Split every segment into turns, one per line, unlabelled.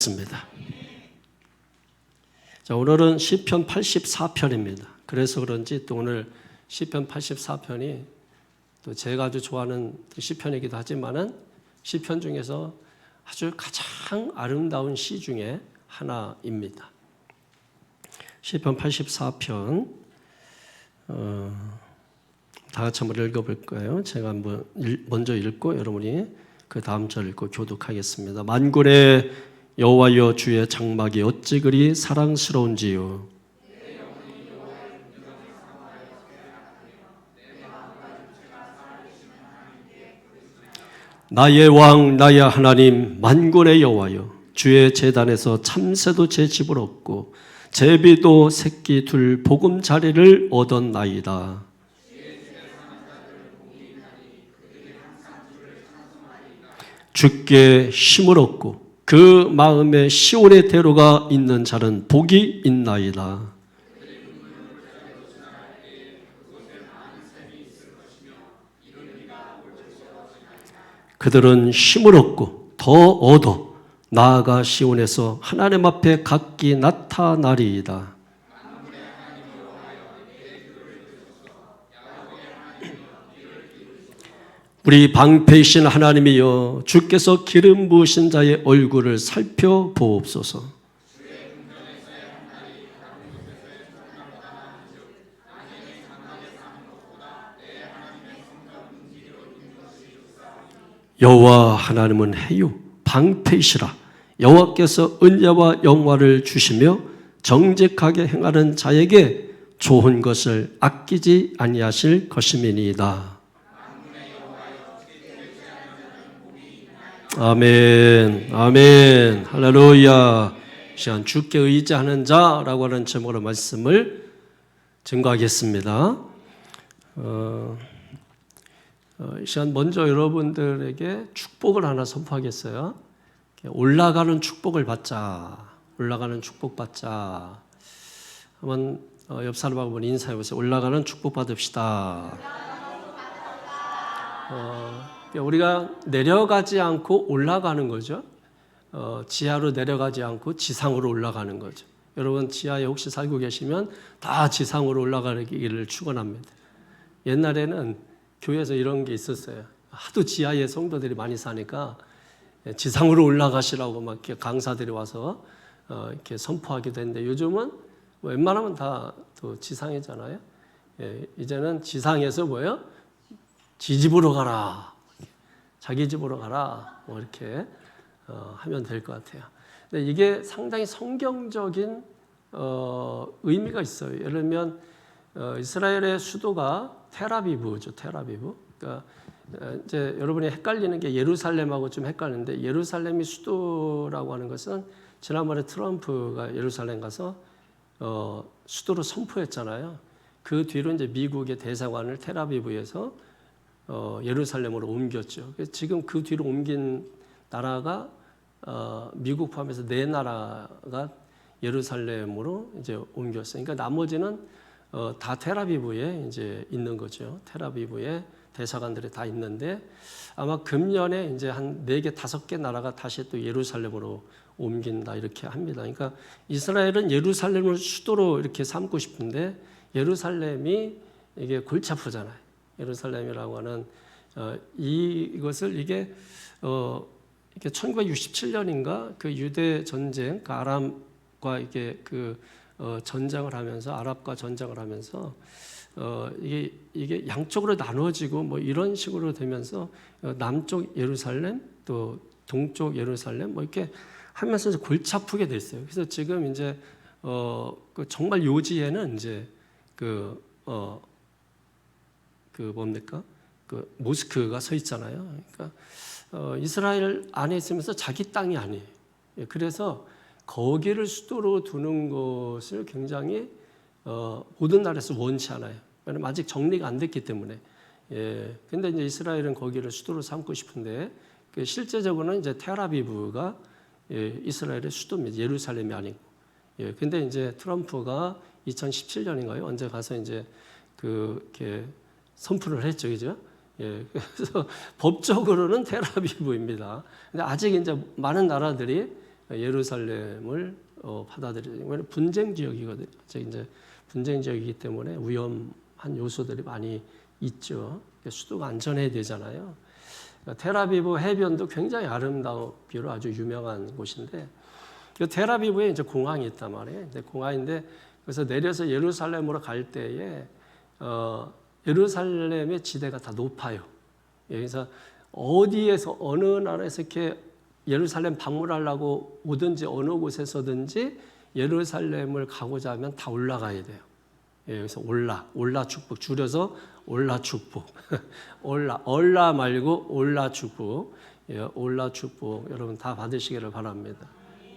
습니다. 자, 오늘은 시편 84편입니다. 그래서 그런지 또 오늘 시편 84편이 또 제가 아주 좋아하는 시편이기도 하지만은 시편 중에서 아주 가장 아름다운 시 중에 하나입니다. 시편 84편 다 같이 한번 읽어볼까요? 제가 한번 먼저 읽고 여러분이 그 다음 절 읽고 교독하겠습니다. 만군의 여호와여, 주의 장막이 어찌 그리 사랑스러운지요. 나의 왕 나의 하나님 만군의 여호와여, 주의 제단에서 참새도 제 집을 얻고 제비도 새끼 둘 보금자리를 얻었나이다. 주께 힘을 얻고 그 마음에 시온의 대로가 있는 자는 복이 있나이다. 그들은 힘을 얻고 더 얻어 나아가 시온에서 하나님 앞에 각기 나타나리이다. 우리 방패이신 하나님이여, 주께서 기름 부으신 자의 얼굴을 살펴보옵소서. 여호와 하나님은 해요 방패이시라. 여호와께서 은혜와 영화를 주시며 정직하게 행하는 자에게 좋은 것을 아끼지 아니하실 것임이니이다. 아멘, 아멘, 할렐루야. 시간 주께 의지하는 자라고 하는 제목으로 말씀을 증거하겠습니다. 이 시간 먼저 여러분들에게 축복을 하나 선포하겠어요. 올라가는 축복을 받자. 올라가는 축복 받자. 한번 옆 사람하고 한번 인사해 보세요. 올라가는 축복 받읍시다. 우리가 내려가지 않고 올라가는 거죠. 지하로 내려가지 않고 지상으로 올라가는 거죠. 여러분 지하에 혹시 살고 계시면 다 지상으로 올라가기를 축원합니다. 옛날에는 교회에서 이런 게 있었어요. 하도 지하에 성도들이 많이 사니까 지상으로 올라가시라고 막 이렇게 강사들이 와서 이렇게 선포하기도 했는데 요즘은 웬만하면 다 또 지상이잖아요. 이제는 지상에서 뭐예요? 지 집으로 가라. 자기 집으로 가라. 뭐 이렇게 하면 될 것 같아요. 근데 이게 상당히 성경적인 의미가 있어요. 예를 들면 이스라엘의 수도가 텔아비브죠. 텔아비브. 그러니까 이제 여러분이 헷갈리는 게 예루살렘하고 좀 헷갈리는데 예루살렘이 수도라고 하는 것은 지난번에 트럼프가 예루살렘 가서 수도로 선포했잖아요. 그 뒤로 이제 미국의 대사관을 텔아비브에서 예루살렘으로 옮겼죠. 지금 그 뒤로 옮긴 나라가 미국 포함해서 4나라가 예루살렘으로 이제 옮겼어요. 그러니까 나머지는 다 텔아비브에 이제 있는 거죠. 텔아비브에 대사관들이 다 있는데 아마 금년에 이제 한 4개, 5개 나라가 다시 또 예루살렘으로 옮긴다 이렇게 합니다. 그러니까 이스라엘은 예루살렘을 수도로 이렇게 삼고 싶은데 예루살렘이 이게 골치 아프잖아요. 예루살렘이라고 하는 이것을 이게 1967년인가 그 유대 전쟁, 그 아람과 이게 그 전쟁을 하면서 아랍과 전쟁을 하면서 이게 양쪽으로 나눠지고 뭐 이런 식으로 되면서 남쪽 예루살렘 또 동쪽 예루살렘 뭐 이렇게 하면서 골치 아프게 됐어요. 그래서 지금 이제 그 정말 요지에는 이제 그 뭡니까? 그 모스크가 서 있잖아요. 그러니까 이스라엘 안에 있으면서 자기 땅이 아니에요. 그래서 거기를 수도로 두는 것을 굉장히 모든 나라에서 원치 않아요. 왜냐면 아직 정리가 안 됐기 때문에. 근데 이제 이스라엘은 거기를 수도로 삼고 싶은데 실제적으로는 이제 텔아비브가 이스라엘의 수도입니다. 예루살렘이 아니고. 근데 이제 트럼프가 2017년인가요? 언제 가서 이제 그렇게 선포를 했죠, 그죠? 그래서 법적으로는 텔아비브입니다. 근데 아직 이제 많은 나라들이 예루살렘을 받아들여요. 왜냐하면 분쟁 지역이거든요. 이제 분쟁 지역이기 때문에 위험한 요소들이 많이 있죠. 수도가 안전해야 되잖아요. 텔아비브 해변도 굉장히 아름다우기로 아주 유명한 곳인데, 그 텔아비브에 이제 공항이 있단 말이에요. 공항인데 그래서 내려서 예루살렘으로 갈 때에 예루살렘의 지대가 다 높아요. 그래서 어디에서 어느 나라에서 이렇게 예루살렘 방문하려고 오든지 어느 곳에서든지 예루살렘을 가고자 하면 다 올라가야 돼요. 그래서 올라 축복, 줄여서 올라 축복. 올라 말고 올라 축복. 올라 축복 여러분 다 받으시기를 바랍니다.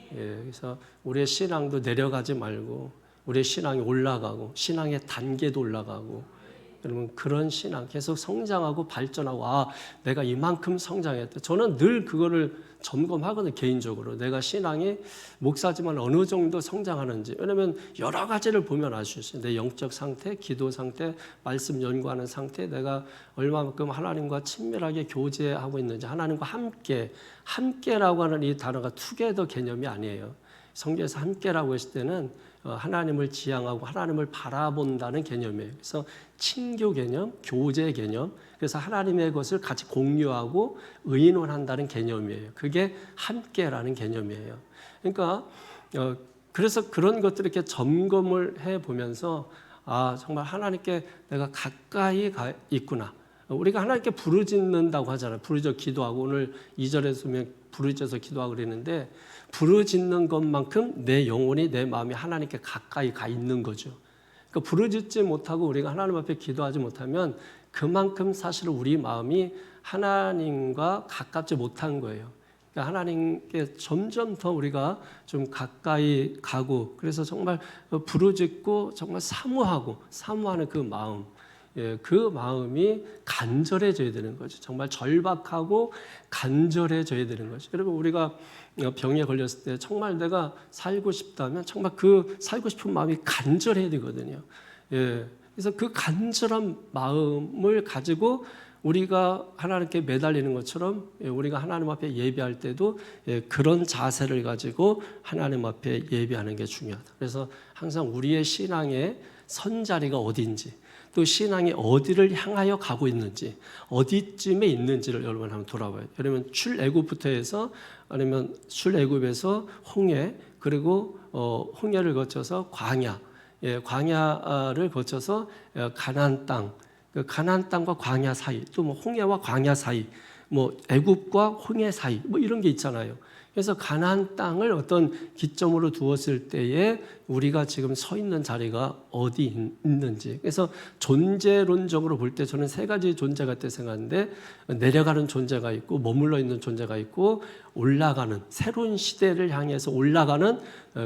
그래서 우리의 신앙도 내려가지 말고 우리의 신앙이 올라가고 신앙의 단계도 올라가고, 여러분 그런 신앙 계속 성장하고 발전하고, 내가 이만큼 성장했다. 저는 늘 그거를 점검하거든요. 개인적으로 내가 신앙이 목사지만 어느 정도 성장하는지. 왜냐하면 여러 가지를 보면 알 수 있어요. 내 영적 상태, 기도 상태, 말씀 연구하는 상태, 내가 얼마만큼 하나님과 친밀하게 교제하고 있는지, 하나님과 함께라고 하는 이 단어가 투게더 개념이 아니에요. 성경에서 함께라고 했을 때는 하나님을 지향하고 하나님을 바라본다는 개념이에요. 그래서 친교 개념, 교제 개념, 그래서 하나님의 것을 같이 공유하고 의논한다는 개념이에요. 그게 함께라는 개념이에요. 그러니까 그래서 그런 것들을 이렇게 점검을 해보면서 정말 하나님께 내가 가까이 가 있구나. 우리가 하나님께 부르짖는다고 하잖아요. 부르짖어 기도하고, 오늘 2절에서 보면 부르짖어서 기도하고 그랬는데, 부르짖는 것만큼 내 영혼이, 내 마음이 하나님께 가까이 가 있는 거죠. 그러니까 부르짖지 못하고 우리가 하나님 앞에 기도하지 못하면 그만큼 사실 우리 마음이 하나님과 가깝지 못한 거예요. 그러니까 하나님께 점점 더 우리가 좀 가까이 가고, 그래서 정말 부르짖고 정말 사모하는 그 마음, 그 마음이 간절해져야 되는 거죠. 정말 절박하고 간절해져야 되는 거죠. 여러분 우리가 병에 걸렸을 때 정말 내가 살고 싶다면 정말 그 살고 싶은 마음이 간절해야 되거든요. 그래서 그 간절한 마음을 가지고 우리가 하나님께 매달리는 것처럼 우리가 하나님 앞에 예배할 때도 그런 자세를 가지고 하나님 앞에 예배하는 게 중요하다. 그래서 항상 우리의 신앙의 선자리가 어디인지, 또 신앙이 어디를 향하여 가고 있는지, 어디쯤에 있는지를 여러분 한번 돌아봐요. 여러분 출애굽부터 해서, 아니면 출애굽에서 홍해, 그리고 홍해를 거쳐서 광야, 광야를 거쳐서 가나안 땅, 그 가나안 땅과 광야 사이, 또 뭐 홍해와 광야 사이, 뭐 애굽과 홍해 사이, 뭐 이런 게 있잖아요. 그래서 가나안 땅을 어떤 기점으로 두었을 때에 우리가 지금 서 있는 자리가 어디 있는지. 그래서 존재론적으로 볼 때 저는 세 가지 존재가 있다고 생각하는데, 내려가는 존재가 있고, 머물러 있는 존재가 있고, 올라가는, 새로운 시대를 향해서 올라가는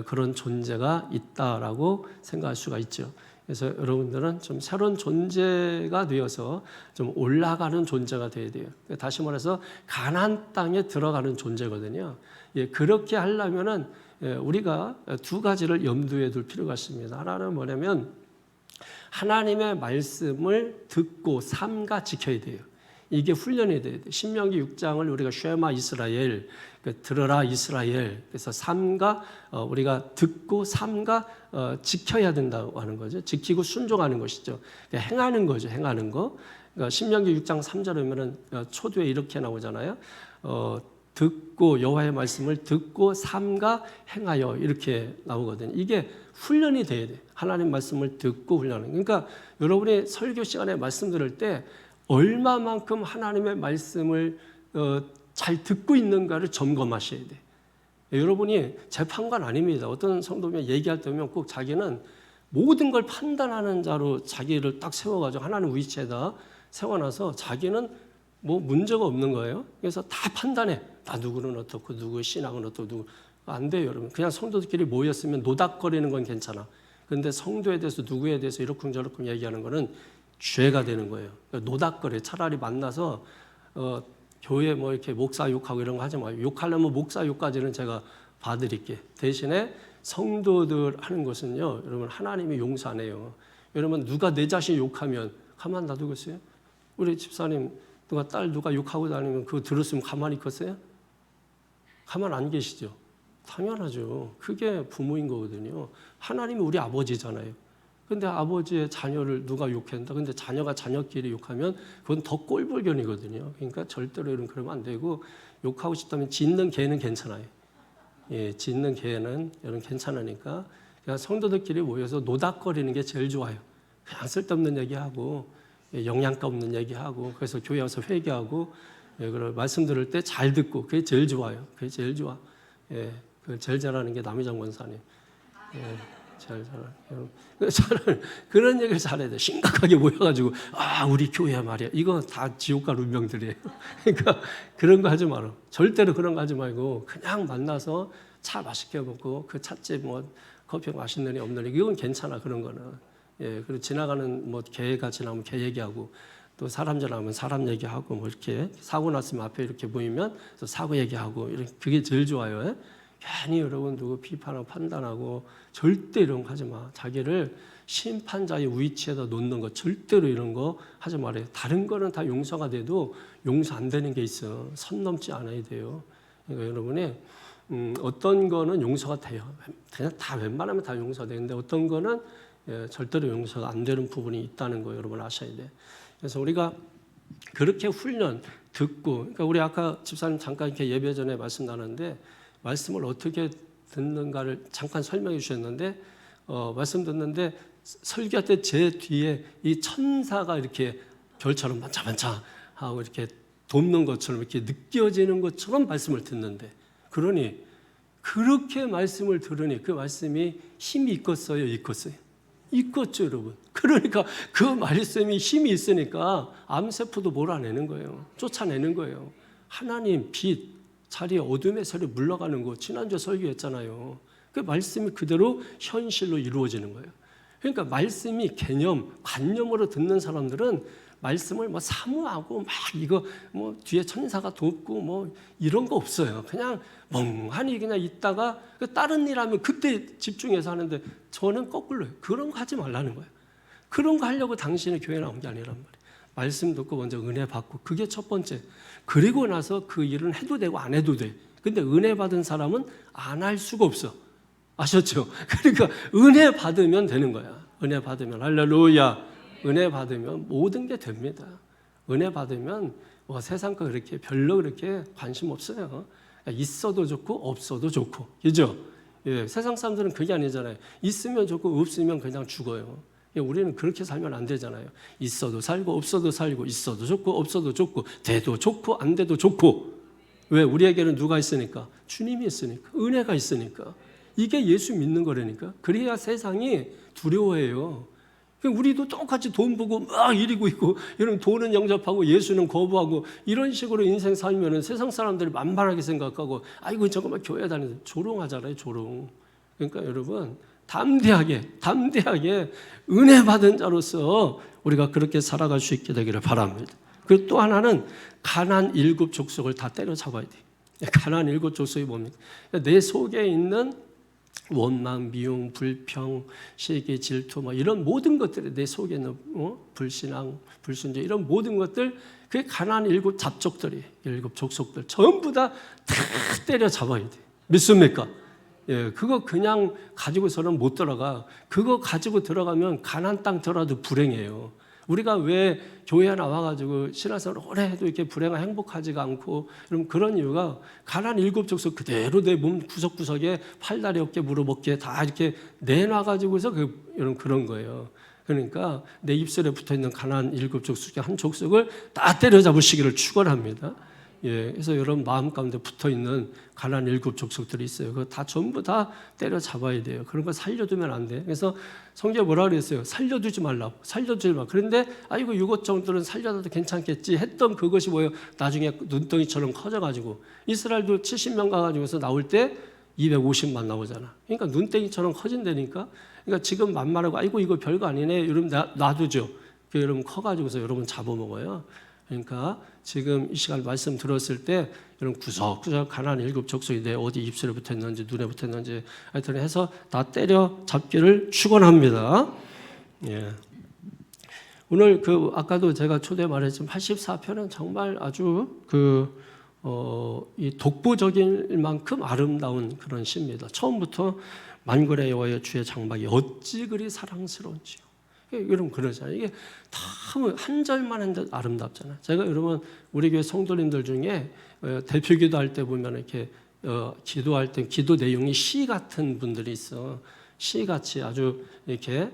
그런 존재가 있다라고 생각할 수가 있죠. 그래서 여러분들은 좀 새로운 존재가 되어서 좀 올라가는 존재가 되어야 돼요. 다시 말해서 가나안 땅에 들어가는 존재거든요. 그렇게 하려면은 우리가 두 가지를 염두에 둘 필요가 있습니다. 하나는 뭐냐면 하나님의 말씀을 듣고 삼가 지켜야 돼요. 이게 훈련이 돼야 돼요. 신명기 6장을 우리가 쉐마 이스라엘, 들어라 이스라엘, 그래서 삼가 우리가 듣고 삼가 지켜야 된다고 하는 거죠. 지키고 순종하는 것이죠. 행하는 거죠. 행하는 거. 그러니까 신명기 6장 3절에 보면은 초두에 이렇게 나오잖아요. 듣고 여호와의 말씀을 듣고 삼가 행하여, 이렇게 나오거든요. 이게 훈련이 돼야 돼요. 하나님 말씀을 듣고 훈련하는. 그러니까 여러분이 설교 시간에 말씀 들을 때 얼마만큼 하나님의 말씀을 잘 듣고 있는가를 점검하셔야 돼요. 여러분이 재판관 아닙니다. 어떤 성도면 얘기할 때 보면 꼭 자기는 모든 걸 판단하는 자로 자기를 딱 세워가지고 하나님 위치에다 세워놔서 자기는 뭐 문제가 없는 거예요. 그래서 다 판단해. 나 누구는 어떻고, 누구의 신앙은 어떻고, 누구. 안 돼요, 여러분. 그냥 성도들끼리 모였으면 노닥거리는 건 괜찮아. 그런데 성도에 대해서, 누구에 대해서 이러쿵저러쿵 얘기하는 거는 죄가 되는 거예요. 노닥거려. 차라리 만나서 교회 뭐 이렇게 목사 욕하고 이런 거 하지 마요. 욕하려면 목사 욕까지는 제가 봐드릴게. 대신에 성도들 하는 것은요, 여러분 하나님이 용서 안 해요. 여러분 누가 내 자신 욕하면 가만 놔두겠어요? 우리 집사님 누가 욕하고 다니면 그거 들었으면 가만히 있겠어요? 가만 안 계시죠. 당연하죠. 그게 부모인 거거든요. 하나님이 우리 아버지잖아요. 근데 아버지의 자녀를 누가 욕한다? 근데 자녀가 자녀끼리 욕하면 그건 더 꼴불견이거든요. 그러니까 절대로 이런 그러면 안 되고, 욕하고 싶다면 짖는 개는 괜찮아요. 예, 짖는 개는 이런 괜찮으니까 그냥 성도들끼리 모여서 노닥거리는 게 제일 좋아요. 그냥 쓸데없는 얘기하고 영양가 없는 얘기하고, 그래서 교회 와서 회개하고, 예, 그리고 말씀 들을 때 잘 듣고, 그게 제일 좋아요. 그게 제일 좋아. 예, 그 제일 잘하는 게 남희정 권사님. 예, 제일 잘하는 그런 얘기를 잘해야 돼. 심각하게 모여가지고 우리 교회 말이야. 이거 다 지옥 갈 운명들이에요. 그러니까 그런 거 하지 마라. 절대로 그런 거 하지 말고 그냥 만나서 차 맛있게 먹고, 그 찻집 뭐 커피 맛있느니 없느니 이건 괜찮아. 그런 거는. 예, 그리고 지나가는 뭐 개가 지나면 개 얘기하고, 또 사람 지나면 사람 얘기하고, 뭐 이렇게 사고 났으면 앞에 이렇게 보이면 또 사고 얘기하고, 이렇게 그게 제일 좋아요. 예? 괜히 여러분 누구 비판하고 판단하고 절대 이런 거 하지 마. 자기를 심판자의 위치에다 놓는 거 절대로 이런 거 하지 말아요. 다른 거는 다 용서가 돼도 용서 안 되는 게 있어. 선 넘지 않아야 돼요. 그러니까 여러분이 어떤 거는 용서가 돼요. 그냥 다 웬만하면 다 용서가 되는데 어떤 거는 절대로 용서가 안 되는 부분이 있다는 거 여러분 아셔야 돼. 그래서 우리가 그렇게 훈련 듣고, 그러니까 우리 아까 집사님 잠깐 이렇게 예배 전에 말씀 나눴는데, 말씀을 어떻게 듣는가를 잠깐 설명해 주셨는데, 말씀 듣는데 설교할 때 제 뒤에 이 천사가 이렇게 별처럼 반짝반짝 하고 이렇게 돕는 것처럼 이렇게 느껴지는 것처럼 말씀을 듣는데, 그러니 그렇게 말씀을 들으니 그 말씀이 힘이 있겠어요, 있겠어요? 있겠죠, 여러분. 그러니까 그 말씀이 힘이 있으니까 암세포도 몰아내는 거예요. 쫓아내는 거예요. 하나님 빛 자리에 어둠의 세력이 물러가는 거 지난주에 설교했잖아요. 그 말씀이 그대로 현실로 이루어지는 거예요. 그러니까 말씀이 개념, 관념으로 듣는 사람들은 말씀을 뭐 사모하고 막 이거 뭐 뒤에 천사가 돕고 뭐 이런 거 없어요. 그냥 멍하니 그냥 있다가 다른 일 하면 그때 집중해서 하는데, 저는 거꾸로요. 그런 거 하지 말라는 거예요. 그런 거 하려고 당신이 교회 나온 게 아니란 말이에요. 말씀 듣고 먼저 은혜 받고, 그게 첫 번째. 그리고 나서 그 일은 해도 되고 안 해도 돼. 근데 은혜 받은 사람은 안 할 수가 없어. 아셨죠? 그러니까 은혜 받으면 되는 거야. 은혜 받으면 할렐루야. 은혜 받으면 모든 게 됩니다. 은혜 받으면 뭐 세상 거 그렇게 별로 그렇게 관심 없어요. 있어도 좋고 없어도 좋고, 그죠? 예, 세상 사람들은 그게 아니잖아요. 있으면 좋고 없으면 그냥 죽어요. 우리는 그렇게 살면 안 되잖아요. 있어도 살고 없어도 살고, 있어도 좋고 없어도 좋고, 돼도 좋고 안 돼도 좋고. 왜? 우리에게는 누가 있으니까? 주님이 있으니까, 은혜가 있으니까. 이게 예수 믿는 거라니까. 그래야 세상이 두려워해요. 우리도 똑같이 돈 보고 막 이러고 있고, 이런 돈은 영접하고 예수는 거부하고, 이런 식으로 인생 살면은 세상 사람들이 만만하게 생각하고, 아이고 저거만 교회 다니는 조롱하잖아요, 조롱. 그러니까 여러분 담대하게 은혜 받은 자로서 우리가 그렇게 살아갈 수 있게 되기를 바랍니다. 그리고 또 하나는 가난 7 족속을 다 때려잡아야 돼요. 가난 7 족속이 뭡니까? 내 속에 있는 원망, 미움, 불평, 시기, 질투, 뭐 이런 모든 것들이 내 속에 있는 불신앙, 불순종, 이런 모든 것들, 그게 가난 7 잡족들이, 7 족속들 전부 다 때려 잡아야 돼. 믿습니까? 예, 그거 그냥 가지고서는 못 들어가. 그거 가지고 들어가면 가난 땅 들어도 불행해요. 우리가 왜 교회에 나와가지고 신앙생활을 오래 해도 이렇게 불행하고 행복하지가 않고, 그런 이유가 가난 7 족속 그대로 내 몸 구석구석에 팔다리 어깨 무릎 어깨 다 이렇게 내놔가지고서 그런 거예요. 그러니까 내 입술에 붙어있는 가난 7 족속의 한 족속을 다 때려잡으시기를 축원합니다. 예, 그래서 여러분 마음 가운데 붙어있는 가난 7 족속들이 있어요. 그거 다 전부 다 때려잡아야 돼요. 그런 거 살려두면 안 돼. 그래서 성경에 뭐라 그랬어요? 살려두지 말라고. 살려두지 마. 그런데 아이고 이것 정도는 살려둬도 괜찮겠지 했던 그것이 뭐예요? 나중에 눈덩이처럼 커져가지고 이스라엘도 70명 가가지고서 나올 때 250만 나오잖아. 그러니까 눈덩이처럼 커진다니까. 그러니까 지금 만만하고 아이고 이거 별거 아니네. 여러분 놔두죠. 여러분 커가지고서 여러분 잡아먹어요. 그러니까 지금 이 시간 말씀 들었을 때 여러분 구석구석 가난 7 족속이 내 어디 입술에 붙었는지 눈에 붙었는지 하여튼 해서 다 때려 잡기를 축원합니다. 예. 오늘 아까도 제가 초대 말했지만 84편은 정말 아주 이 독보적일 만큼 아름다운 그런 시입니다. 처음부터 만군의 여호와여 주의 장막이 어찌 그리 사랑스러운지요. 여러분 그러잖아요. 이게 다 한 절만 한 절 아름답잖아요. 제가 여러분 우리 교회 성도님들 중에 대표 기도할 때 보면 이렇게 기도할 때 기도 내용이 시 같은 분들이 있어. 시같이 아주 이렇게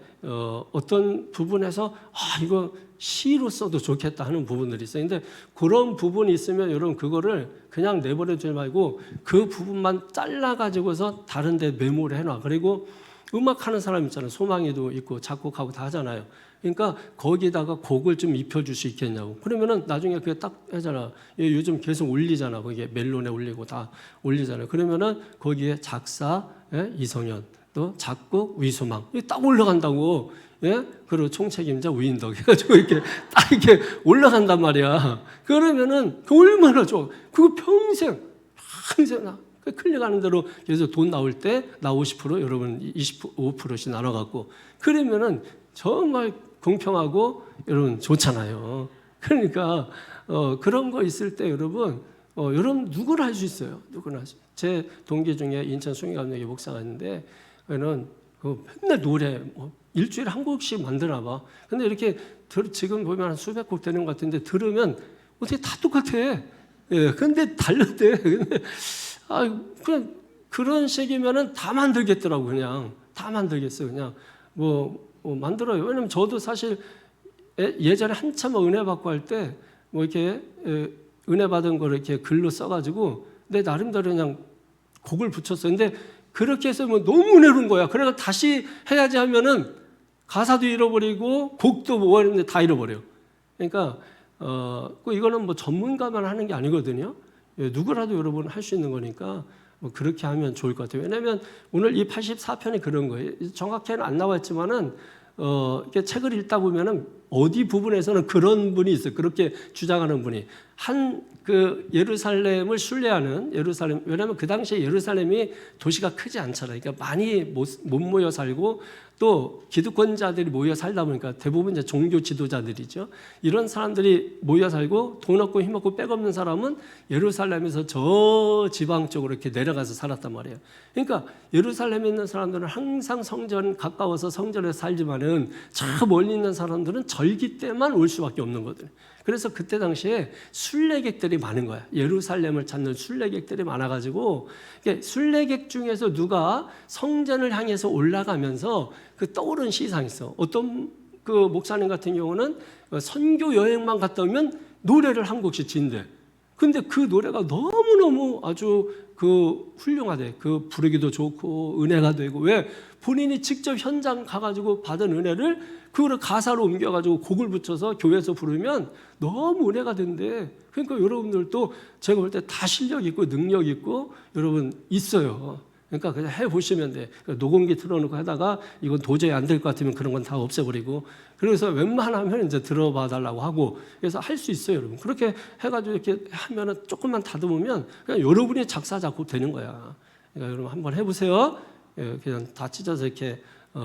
어떤 부분에서 이거 시로 써도 좋겠다 하는 부분들이 있어요. 근데 그런 부분이 있으면 여러분 그거를 그냥 내버려두지 말고 그 부분만 잘라가지고서 다른 데 메모를 해놔. 그리고 음악하는 사람 있잖아요. 소망이도 있고 작곡하고 다 하잖아요. 그러니까 거기다가 곡을 좀 입혀줄 수 있겠냐고. 그러면은 나중에 그게 딱 하잖아. 요즘 계속 올리잖아. 거기에 멜론에 올리고 다 올리잖아요. 그러면은 거기에 작사 이성현, 또 작곡 위소망 딱 올라간다고. 예? 그리고 총책임자 우인덕 해가지고 이렇게 딱 이렇게 올라간단 말이야. 그러면은 얼마나 좋아. 그거 평생 나 클릭하는 대로 계속 돈 나올 때 나 50% 여러분 25%씩 나눠갖고 그러면은 정말 공평하고 여러분 좋잖아요. 그러니까 그런 거 있을 때 여러분 여러분 누구나 할 수 있어요. 누구나 할 수. 제 동기 중에 인천 숭일감독에 목사가 있는데 그는 맨날 노래 일주일에 한 곡씩 만드나 봐. 근데 이렇게 지금 보면 한 수백 곡 되는 것 같은데 들으면 어떻게 다 똑같아. 예, 근데 달렸대. 근데 그냥 그런 식이면은 다 만들겠더라고. 그냥 다 만들겠어요. 그냥 만들어요. 왜냐면 저도 사실 예전에 한참 은혜 받고 할 때 이렇게 은혜 받은 걸 이렇게 글로 써가지고 내 나름대로 그냥 곡을 붙였어요. 근데 그렇게 해서 너무 은혜로운 거야. 그래서 다시 해야지 하면은 가사도 잃어버리고 곡도 뭐 했는데 다 잃어버려요. 그러니까 이거는 전문가만 하는 게 아니거든요. 누구라도 여러분 할 수 있는 거니까 그렇게 하면 좋을 것 같아요. 왜냐하면 오늘 이 84편이 그런 거예요. 정확히는 안 나왔지만은 이렇게 책을 읽다 보면은 어디 부분에서는 그런 분이 있어요. 그렇게 주장하는 분이 그 예루살렘을 순례하는 예루살렘. 왜냐하면 그 당시에 예루살렘이 도시가 크지 않잖아요. 그러니까 많이 못 모여 살고 또 기득권자들이 모여 살다 보니까 대부분 이제 종교 지도자들이죠. 이런 사람들이 모여 살고 돈 없고 힘 없고 백 없는 사람은 예루살렘에서 저 지방 쪽으로 이렇게 내려가서 살았단 말이에요. 그러니까 예루살렘에 있는 사람들은 항상 성전 가까워서 성전에서 살지만은 저 멀리 있는 사람들은 절기 때만 올 수밖에 없는 거거든요. 그래서 그때 당시에 순례객들이 많은 거야. 예루살렘을 찾는 순례객들이 많아가지고 순례객 중에서 누가 성전을 향해서 올라가면서 그 떠오른 시상이 있어. 어떤 그 목사님 같은 경우는 선교 여행만 갔다 오면 노래를 한 곡씩 진대. 근데 그 노래가 너무너무 아주 훌륭하대. 부르기도 좋고 은혜가 되고. 왜? 본인이 직접 현장 가가지고 받은 은혜를 그거를 가사로 옮겨가지고 곡을 붙여서 교회에서 부르면 너무 은혜가 된대. 그러니까 여러분들도 제가 볼 때 다 실력 있고 능력 있고 여러분 있어요. 그러니까 그냥 해보시면 돼. 녹음기 틀어놓고 하다가 이건 도저히 안 될 것 같으면 그런 건 다 없애버리고. 그래서 웬만하면 이제 들어봐 달라고 하고. 그래서 할 수 있어요, 여러분. 그렇게 해가지고 이렇게 하면은 조금만 다듬으면 그냥 여러분이 작사, 작곡 되는 거야. 그러니까 여러분 한번 해보세요. 그냥 다 찢어서 이렇게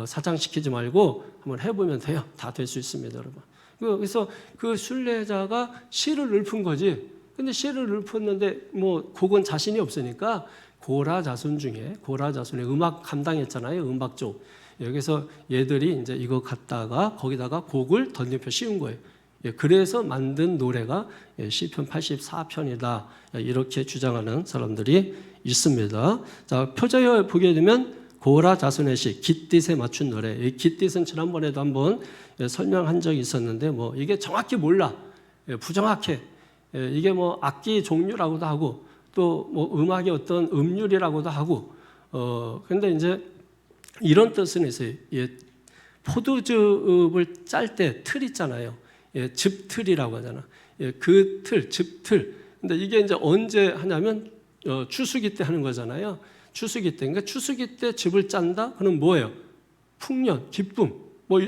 사장시키지 말고 한번 해보면 돼요. 다 될 수 있습니다, 여러분. 그래서 그 순례자가 시를 읊은 거지. 근데 시를 읊었는데 곡은 자신이 없으니까 고라 자손 중에 고라 자손의 음악 감당했잖아요. 음악 쪽. 여기서 얘들이 이제 이거 갖다가 거기다가 곡을 덧입혀 씌운 거예요. 그래서 만든 노래가 시편 84편이다. 이렇게 주장하는 사람들이 있습니다. 자, 표제에 보게 되면 고라 자손의 시, 깃딧에 맞춘 노래. 이 깃딧은 지난번에도 한번 설명한 적이 있었는데 이게 정확히 몰라. 부정확해. 이게 악기 종류라고도 하고 또 음악의 어떤 음률이라고도 하고 근데 이제 이런 뜻은 있어요. 포도즙을 짤 때 틀 있잖아요. 즙틀이라고 하잖아. 그 틀, 즙틀. 근데 이게 이제 언제 하냐면 추수기 때 하는 거잖아요. 추수기 때. 그러니까 추수기 때 즙을 짠다? 그럼 뭐예요? 풍년, 기쁨,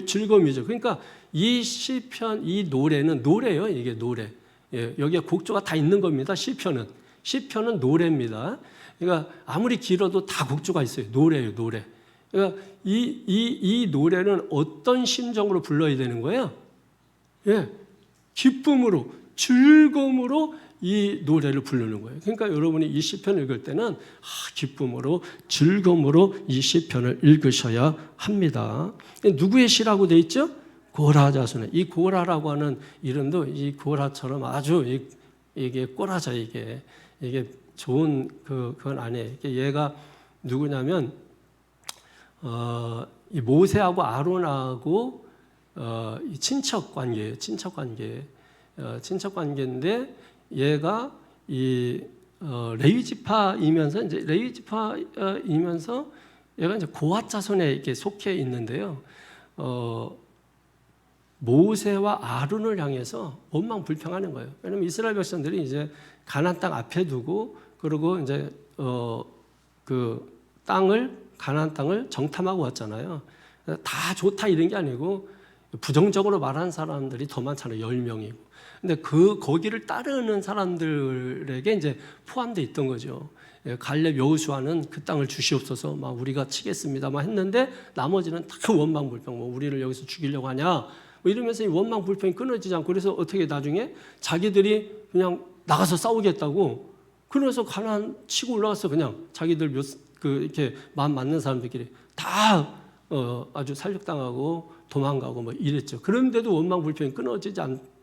즐거움이죠. 그러니까 이 시편, 이 노래는 노래예요. 이게 노래. 여기에 곡조가 다 있는 겁니다. 시편은 노래입니다. 그러니까 아무리 길어도 다 곡조가 있어요. 노래예요, 노래. 그러니까 이 노래는 어떤 심정으로 불러야 되는 거예요? 기쁨으로, 즐거움으로 이 노래를 부르는 거예요. 그러니까 여러분이 이 시편 읽을 때는 기쁨으로 즐거움으로 이 시편을 읽으셔야 합니다. 누구의 시라고 돼 있죠? 고라 자손의. 이 고라라고 하는 이름도 이 고라처럼 아주 이게 꼬라져 이게 좋은 그건 아니에요. 얘가 누구냐면 이 모세하고 아론하고 이 친척 관계예요. 친척 관계인데 얘가 이 레위 지파이면서 얘가 이제 고핫 자손에 이렇게 속해 있는데요. 모세와 아론을 향해서 원망불평하는 거예요. 왜냐하면 이스라엘 백성들이 이제 가나안 땅 앞에 두고 그리고 이제 그 가나안 땅을 정탐하고 왔잖아요. 다 좋다 이런 게 아니고 부정적으로 말하는 사람들이 더 많잖아요. 10명이고. 근데 거기를 따르는 사람들에게 이제 포함되어 있던 거죠. 갈렙 여호수아는 그 땅을 주시옵소서 막 우리가 치겠습니다 막 했는데 나머지는 다 원망불평 뭐 우리를 여기서 죽이려고 하냐 뭐 이러면서 이 원망불평이 끊어지지 않고 그래서 어떻게 나중에 자기들이 그냥 나가서 싸우겠다고 그래서 가나안 치고 올라가서 그냥 자기들 이렇게 마음 맞는 사람들끼리 다 아주 살육당하고 도망가고 뭐 이랬죠. 그런데도 원망불평이 끊어지지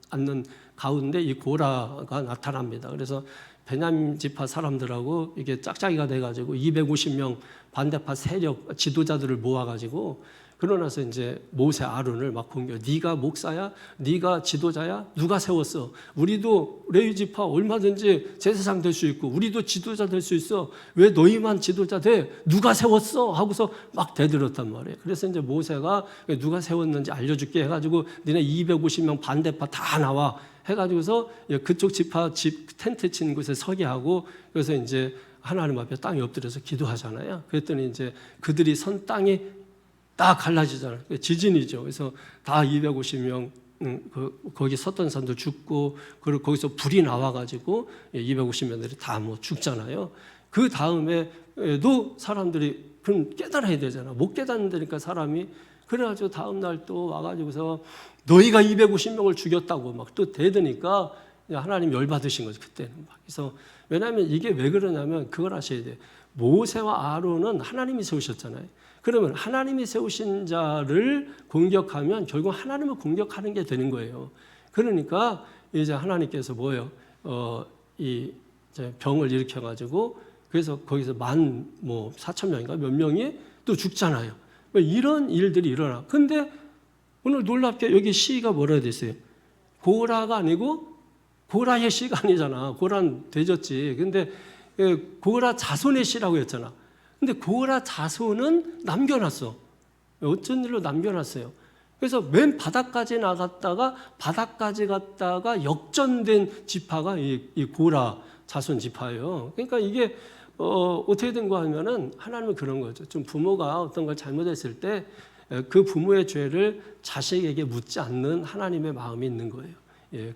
않는 가운데 이 고라가 나타납니다. 그래서 베냐민 지파 사람들하고 이게 짝짝이가 돼가지고 250명 반대파 세력 지도자들을 모아가지고 그러나서 이제 모세 아론을 막 공격. 네가 목사야? 네가 지도자야? 누가 세웠어? 우리도 레위 지파 얼마든지 제사장 될 수 있고 우리도 지도자 될 수 있어. 왜 너희만 지도자 돼? 누가 세웠어? 하고서 막 대들었단 말이에요. 그래서 이제 모세가 누가 세웠는지 알려줄게 해가지고 니네 250명 반대파 다 나와 해가지고서 그쪽 지파 텐트 친 곳에 서게 하고 그래서 이제 하나님 앞에 땅에 엎드려서 기도하잖아요. 그랬더니 이제 그들이 선 땅이 다 갈라지잖아요. 지진이죠. 그래서 다 250명 거기 섰던 사람도 죽고 그리고 거기서 불이 나와가지고 250명들이 다 뭐 죽잖아요. 그 다음에도 사람들이 그럼 깨달아야 되잖아. 못 깨닫는다니까 사람이. 그래가지고 다음 날 또 와가지고서 너희가 250명을 죽였다고 막 또 대드니까 하나님 열받으신 거죠. 그때는 막. 그래서 왜냐하면 이게 왜 그러냐면 그걸 아셔야 돼요. 모세와 아론은 하나님이 세우셨잖아요. 그러면 하나님이 세우신 자를 공격하면 결국 하나님을 공격하는 게 되는 거예요. 그러니까 이제 하나님께서 뭐예요? 이 병을 일으켜가지고 그래서 거기서 14,000명인가 몇 명이 또 죽잖아요. 이런 일들이 일어나. 근데 오늘 놀랍게 여기 시가 뭐라 됐어요? 고라가 아니고 고라의 시가 아니잖아. 고라는 되졌지. 근데 고라 자손의 시라고 했잖아. 근데 고라 자손은 남겨놨어. 어쩐 일로 남겨놨어요. 그래서 맨 바닥까지 나갔다가 바닥까지 갔다가 역전된 지파가 이 고라 자손 지파예요. 그러니까 이게 어떻게 된 거 하면은 하나님은 그런 거죠. 좀 부모가 어떤 걸 잘못했을 때 그 부모의 죄를 자식에게 묻지 않는 하나님의 마음이 있는 거예요.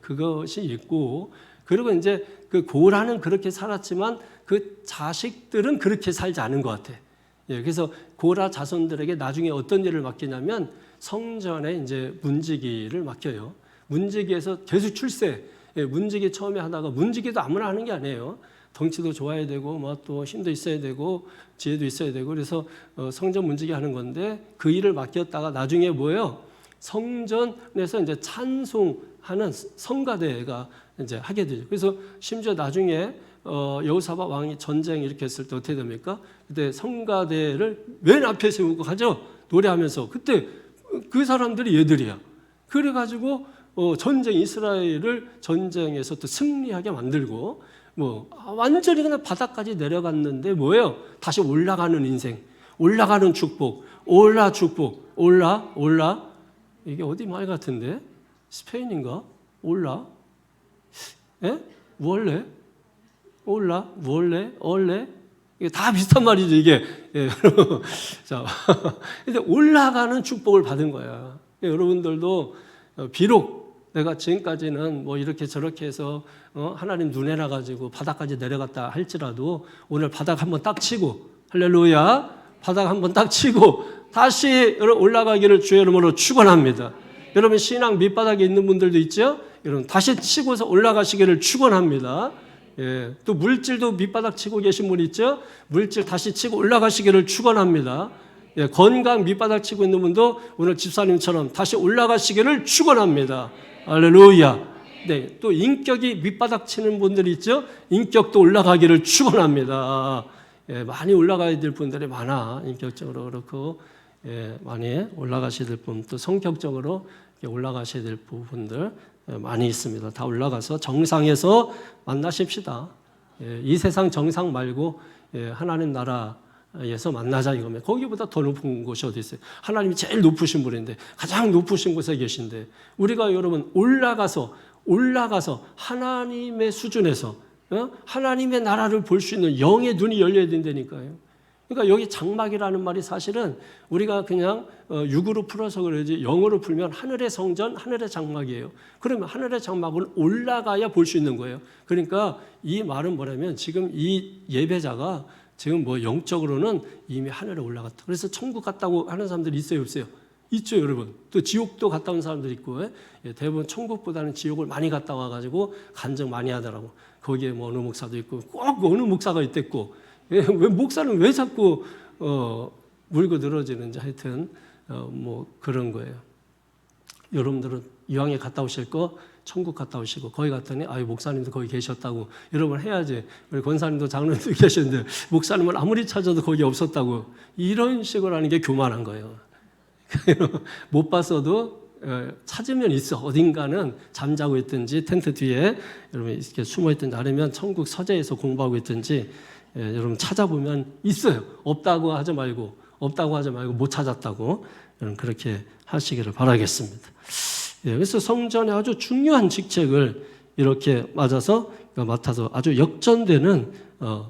그것이 있고 그리고 이제 그 고라는 그렇게 살았지만 그 자식들은 그렇게 살지 않은 것 같아. 그래서 고라 자손들에게 나중에 어떤 일을 맡기냐면 성전에 이제 문지기를 맡겨요. 문지기에서 계속 출세. 문지기 처음에 하다가 문지기도 아무나 하는 게 아니에요. 덩치도 좋아야 되고 뭐 또 힘도 있어야 되고 지혜도 있어야 되고 그래서 성전 문지기 하는 건데 그 일을 맡겼다가 나중에 뭐예요? 성전에서 이제 찬송하는 성가대가 이제 하게 되죠. 그래서 심지어 나중에 여호사밧 왕이 전쟁 이렇게 했을 때 어떻게 됩니까? 그때 성가대를 맨 앞에 세우고 가죠. 노래하면서 그때 그 사람들이 얘들이야. 그래가지고 이스라엘을 전쟁에서 또 승리하게 만들고 완전히 그냥 바닥까지 내려갔는데 뭐예요? 다시 올라가는 인생, 올라가는 축복, 올라. 이게 어디 말 같은데? 스페인인가? 올라? 원래? 이게 다 비슷한 말이죠, 이게. 자, 근데 올라가는 축복을 받은 거야. 여러분들도 비록 내가 지금까지는 뭐 이렇게 저렇게 해서 하나님 눈에 나가지고 바닥까지 내려갔다 할지라도 오늘 바닥 한번 딱 치고 할렐루야 바닥 한번 딱 치고 다시 올라가기를 주의 이름으로 축원합니다. 여러분 신앙 밑바닥에 있는 분들도 있죠? 여러분 다시 치고서 올라가시기를 축원합니다. 예, 또 물질도 밑바닥 치고 계신 분 있죠? 물질 다시 치고 올라가시기를 축원합니다. 예, 건강 밑바닥 치고 있는 분도 오늘 집사님처럼 다시 올라가시기를 축원합니다. 할렐루야. 네, 또 인격이 밑바닥 치는 분들 있죠? 인격도 올라가기를 축원합니다. 예, 많이 올라가야 될 분들이 많아. 인격적으로 그렇고 예, 많이 올라가셔야 될 분, 또 성격적으로 올라가셔야 될 부분들 많이 있습니다. 다 올라가서 정상에서 만나십시다. 예, 이 세상 정상 말고 예, 하나님 나라에서 만나자 이거면 거기보다 더 높은 곳이 어디 있어요? 하나님이 제일 높으신 분인데 가장 높으신 곳에 계신데 우리가 여러분 올라가서 하나님의 수준에서 하나님의 나라를 볼 수 있는 영의 눈이 열려야 된다니까요. 그러니까 여기 장막이라는 말이 사실은 우리가 그냥 육으로 풀어서 그러지 영어로 풀면 하늘의 성전, 하늘의 장막이에요. 그러면 하늘의 장막은 올라가야 볼 수 있는 거예요. 그러니까 이 말은 뭐냐면 지금 이 예배자가 지금 뭐 영적으로는 이미 하늘에 올라갔다. 그래서 천국 갔다고 하는 사람들이 있어요, 없어요? 있죠, 여러분. 또 지옥도 갔다 온 사람들 있고 예, 대부분 천국보다는 지옥을 많이 갔다 와가지고 간증 많이 하더라고. 거기에 뭐 어느 목사도 있고 꼭 어느 목사가 있댔고 왜 목사는 왜 자꾸 물고 늘어지는지 하여튼 뭐 그런 거예요. 여러분들은 이왕에 갔다 오실 거 천국 갔다 오시고 거기 갔더니 아유 목사님도 거기 계셨다고 여러분 해야지. 우리 권사님도 장로님도 계셨는데 목사님은 아무리 찾아도 거기 없었다고 이런 식으로 하는 게 교만한 거예요. 못 봤어도 찾으면 있어. 어딘가는 잠자고 있든지 텐트 뒤에 여러분 이렇게 숨어 있든지 아니면 천국 서재에서 공부하고 있든지 여러분 찾아보면 있어요. 없다고 하지 말고 못 찾았다고 여러분 그렇게 하시기를 바라겠습니다. 그래서 성전의 아주 중요한 직책을 이렇게 맡아서 아주 역전되는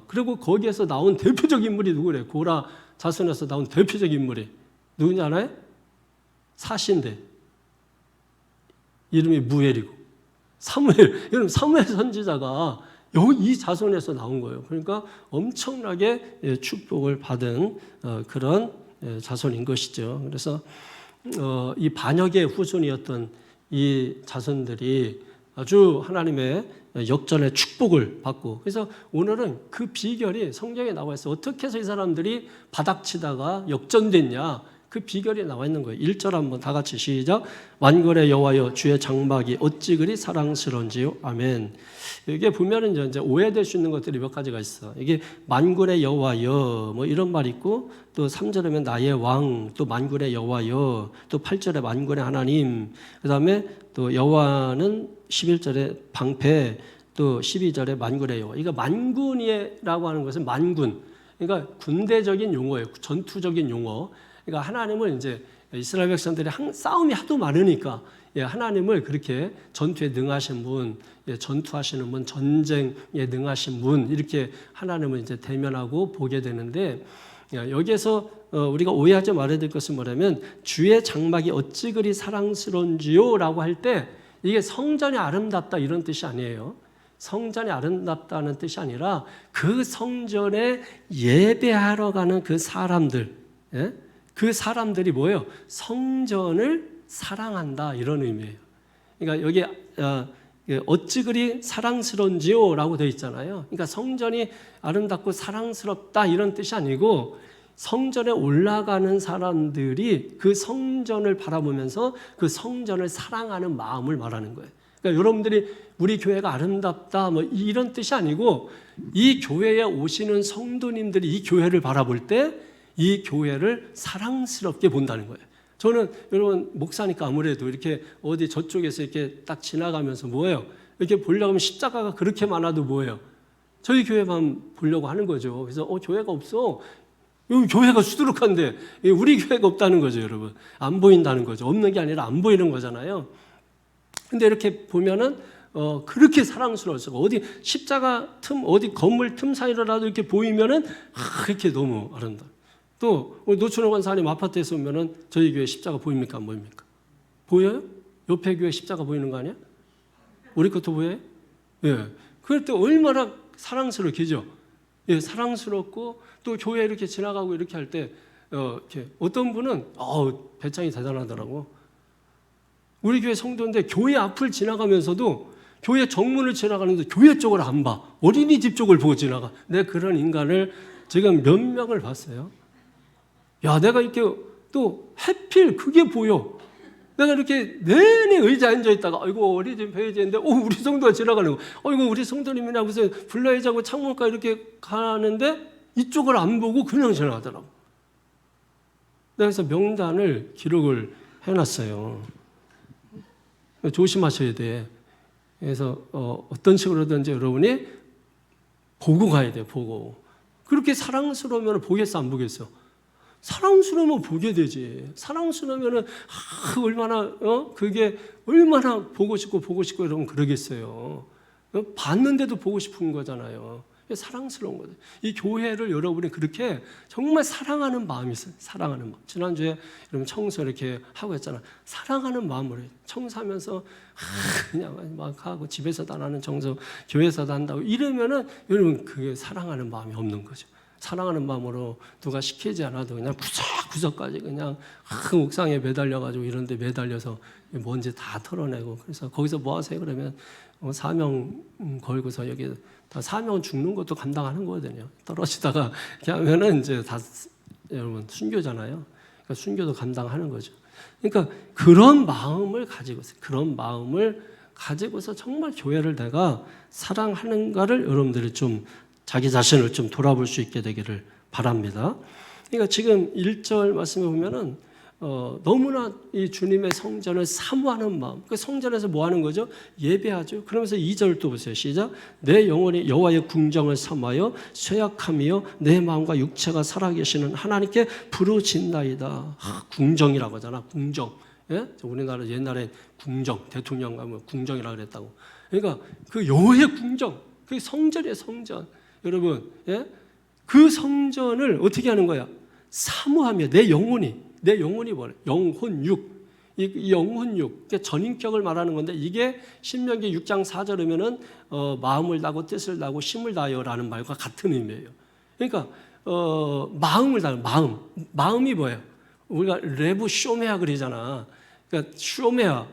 그리고 거기에서 나온 대표적 인물이 누구래? 고라 자손에서 나온 대표적 인물이 누군지 알아요? 사신데 이름이 무엘이고 사무엘. 여러분 사무엘 선지자가 여기 이 자손에서 나온 거예요. 그러니까 엄청나게 축복을 받은 그런 자손인 것이죠. 그래서 이 반역의 후손이었던 이 자손들이 아주 하나님의 역전의 축복을 받고 그래서 오늘은 그 비결이 성경에 나와 있어요. 어떻게 해서 이 사람들이 바닥치다가 역전됐냐 그 비결이 나와 있는 거예요. 1절 한번 다 같이 시작. 만군의 여호와여 주의 장막이 어찌 그리 사랑스러운지요. 아멘. 이게 보면은 이제 오해될 수 있는 것들이 몇 가지가 있어. 이게 만군의 여호와여 뭐 이런 말이 있고 또 3절에면 나의 왕 또 만군의 여호와여 또 8절에 만군의 하나님 그다음에 또 여호와는 11절에 방패 또 12절에 만군의 여호와. 이거 만군이라고 하는 것은 만군. 그러니까 군대적인 용어예요. 전투적인 용어. 그러니까 하나님을 이제 이스라엘 백성들이 싸움이 하도 많으니까 하나님을 그렇게 전투에 능하신 분, 전투하시는 분, 전쟁에 능하신 분 이렇게 하나님을 이제 대면하고 보게 되는데 여기에서 우리가 오해하지 말아야 될 것은 뭐냐면 주의 장막이 어찌 그리 사랑스러운지요라고 할 때 이게 성전이 아름답다 이런 뜻이 아니에요. 성전이 아름답다는 뜻이 아니라 그 성전에 예배하러 가는 그 사람들, 그 사람들이 뭐예요? 성전을 사랑한다 이런 의미예요. 그러니까 여기 어찌 그리 사랑스러운지요 라고 되어 있잖아요. 그러니까 성전이 아름답고 사랑스럽다 이런 뜻이 아니고 성전에 올라가는 사람들이 그 성전을 바라보면서 그 성전을 사랑하는 마음을 말하는 거예요. 그러니까 여러분들이 우리 교회가 아름답다 뭐 이런 뜻이 아니고 이 교회에 오시는 성도님들이 이 교회를 바라볼 때 이 교회를 사랑스럽게 본다는 거예요. 저는 여러분 목사니까 아무래도 이렇게 어디 저쪽에서 이렇게 딱 지나가면서 뭐예요? 이렇게 보려고 하면 십자가가 그렇게 많아도 뭐예요? 저희 교회만 보려고 하는 거죠. 그래서 교회가 없어. 여기 교회가 수두룩한데 우리 교회가 없다는 거죠, 여러분. 안 보인다는 거죠. 없는 게 아니라 안 보이는 거잖아요. 근데 이렇게 보면은 그렇게 사랑스러워서 어디 십자가 틈 어디 건물 틈 사이로라도 이렇게 보이면은 그렇게 너무 아름다워. 또 노춘호 권사님 아파트에서 오면은 저희 교회 십자가 보입니까 안 보입니까? 보여요? 옆에 교회 십자가 보이는 거 아니야? 우리 것도 보여요? 예. 그럴 때 얼마나 사랑스럽게죠. 예, 사랑스럽고 또 교회 이렇게 지나가고 이렇게 할 때 이렇게 어떤 분은 배짱이 대단하더라고. 우리 교회 성도인데 교회 앞을 지나가면서도 교회 정문을 지나가는데 교회 쪽을 안 봐. 어린이집 쪽을 보고 지나가. 내가 그런 인간을 지금 몇 명을 봤어요. 야, 내가 이렇게 또 하필 그게 보여. 내가 이렇게 내내 의자에 앉아있다가 아이고 어린이집 회의제인데 우리 성도가 지나가는 거. 아이고 우리 성도님이나 무슨 불러야지하고 창문가 이렇게 가는데 이쪽을 안 보고 그냥 지나가더라고. 내가 그래서 명단을 기록을 해놨어요. 조심하셔야 돼. 그래서 어떤 식으로든지 여러분이 보고 가야 돼. 보고. 그렇게 사랑스러우면 보겠어 안 보겠어? 사랑스러우면 보게 되지. 사랑스러우면은 얼마나 그게 얼마나 보고 싶고 여러분 그러겠어요. 봤는데도 보고 싶은 거잖아요. 사랑스러운 거죠. 이 교회를 여러분이 그렇게 정말 사랑하는 마음이 있어요. 사랑하는 마음. 지난주에 여러분 청소 이렇게 하고 했잖아. 사랑하는 마음으로 해요. 청소하면서 그냥 막 하고 집에서도 안 하는 청소 교회에서도 한다고 이러면은 여러분 그게 사랑하는 마음이 없는 거죠. 사랑하는 마음으로 누가 시키지 않아도 그냥 구석구석까지 그냥 옥상에 매달려가지고 이런 데 매달려서 먼지 다 털어내고 그래서 거기서 뭐 하세요? 그러면 사명 걸고서 여기 다 사명 죽는 것도 감당하는 거거든요. 떨어지다가 이렇게 하면은 이제 다 여러분 순교잖아요. 그러니까 순교도 감당하는 거죠. 그러니까 그런 마음을 가지고서 그런 마음을 가지고서 정말 교회를 내가 사랑하는가를 여러분들이 좀 자기 자신을 좀 돌아볼 수 있게 되기를 바랍니다. 그러니까 지금 1절 말씀에 보면은 너무나 이 주님의 성전을 사모하는 마음. 그 성전에서 뭐 하는 거죠? 예배하죠. 그러면서 2절 또 보세요. 시작. 내 영혼이 여호와의 궁정을 삼하여 쇠약하며 내 마음과 육체가 살아계시는 하나님께 부르짖나이다. 궁정이라고 하잖아. 궁정. 예? 우리나라 옛날에 궁정, 대통령 가면 궁정이라고 그랬다고. 그러니까 그 여호와의 궁정. 그 성전이에요, 성전. 여러분, 예? 그 성전을 어떻게 하는 거야? 사모하며 내 영혼이 뭐래? 영혼육. 이 영혼육, 전인격을 말하는 건데 이게 신명기 6장 4절이면은 마음을 다하고 뜻을 다하고 힘을 다하여라는 말과 같은 의미예요. 그러니까 마음을 다하는 마음이 뭐예요? 우리가 레브 쇼메아 그러잖아. 그러니까 쇼메아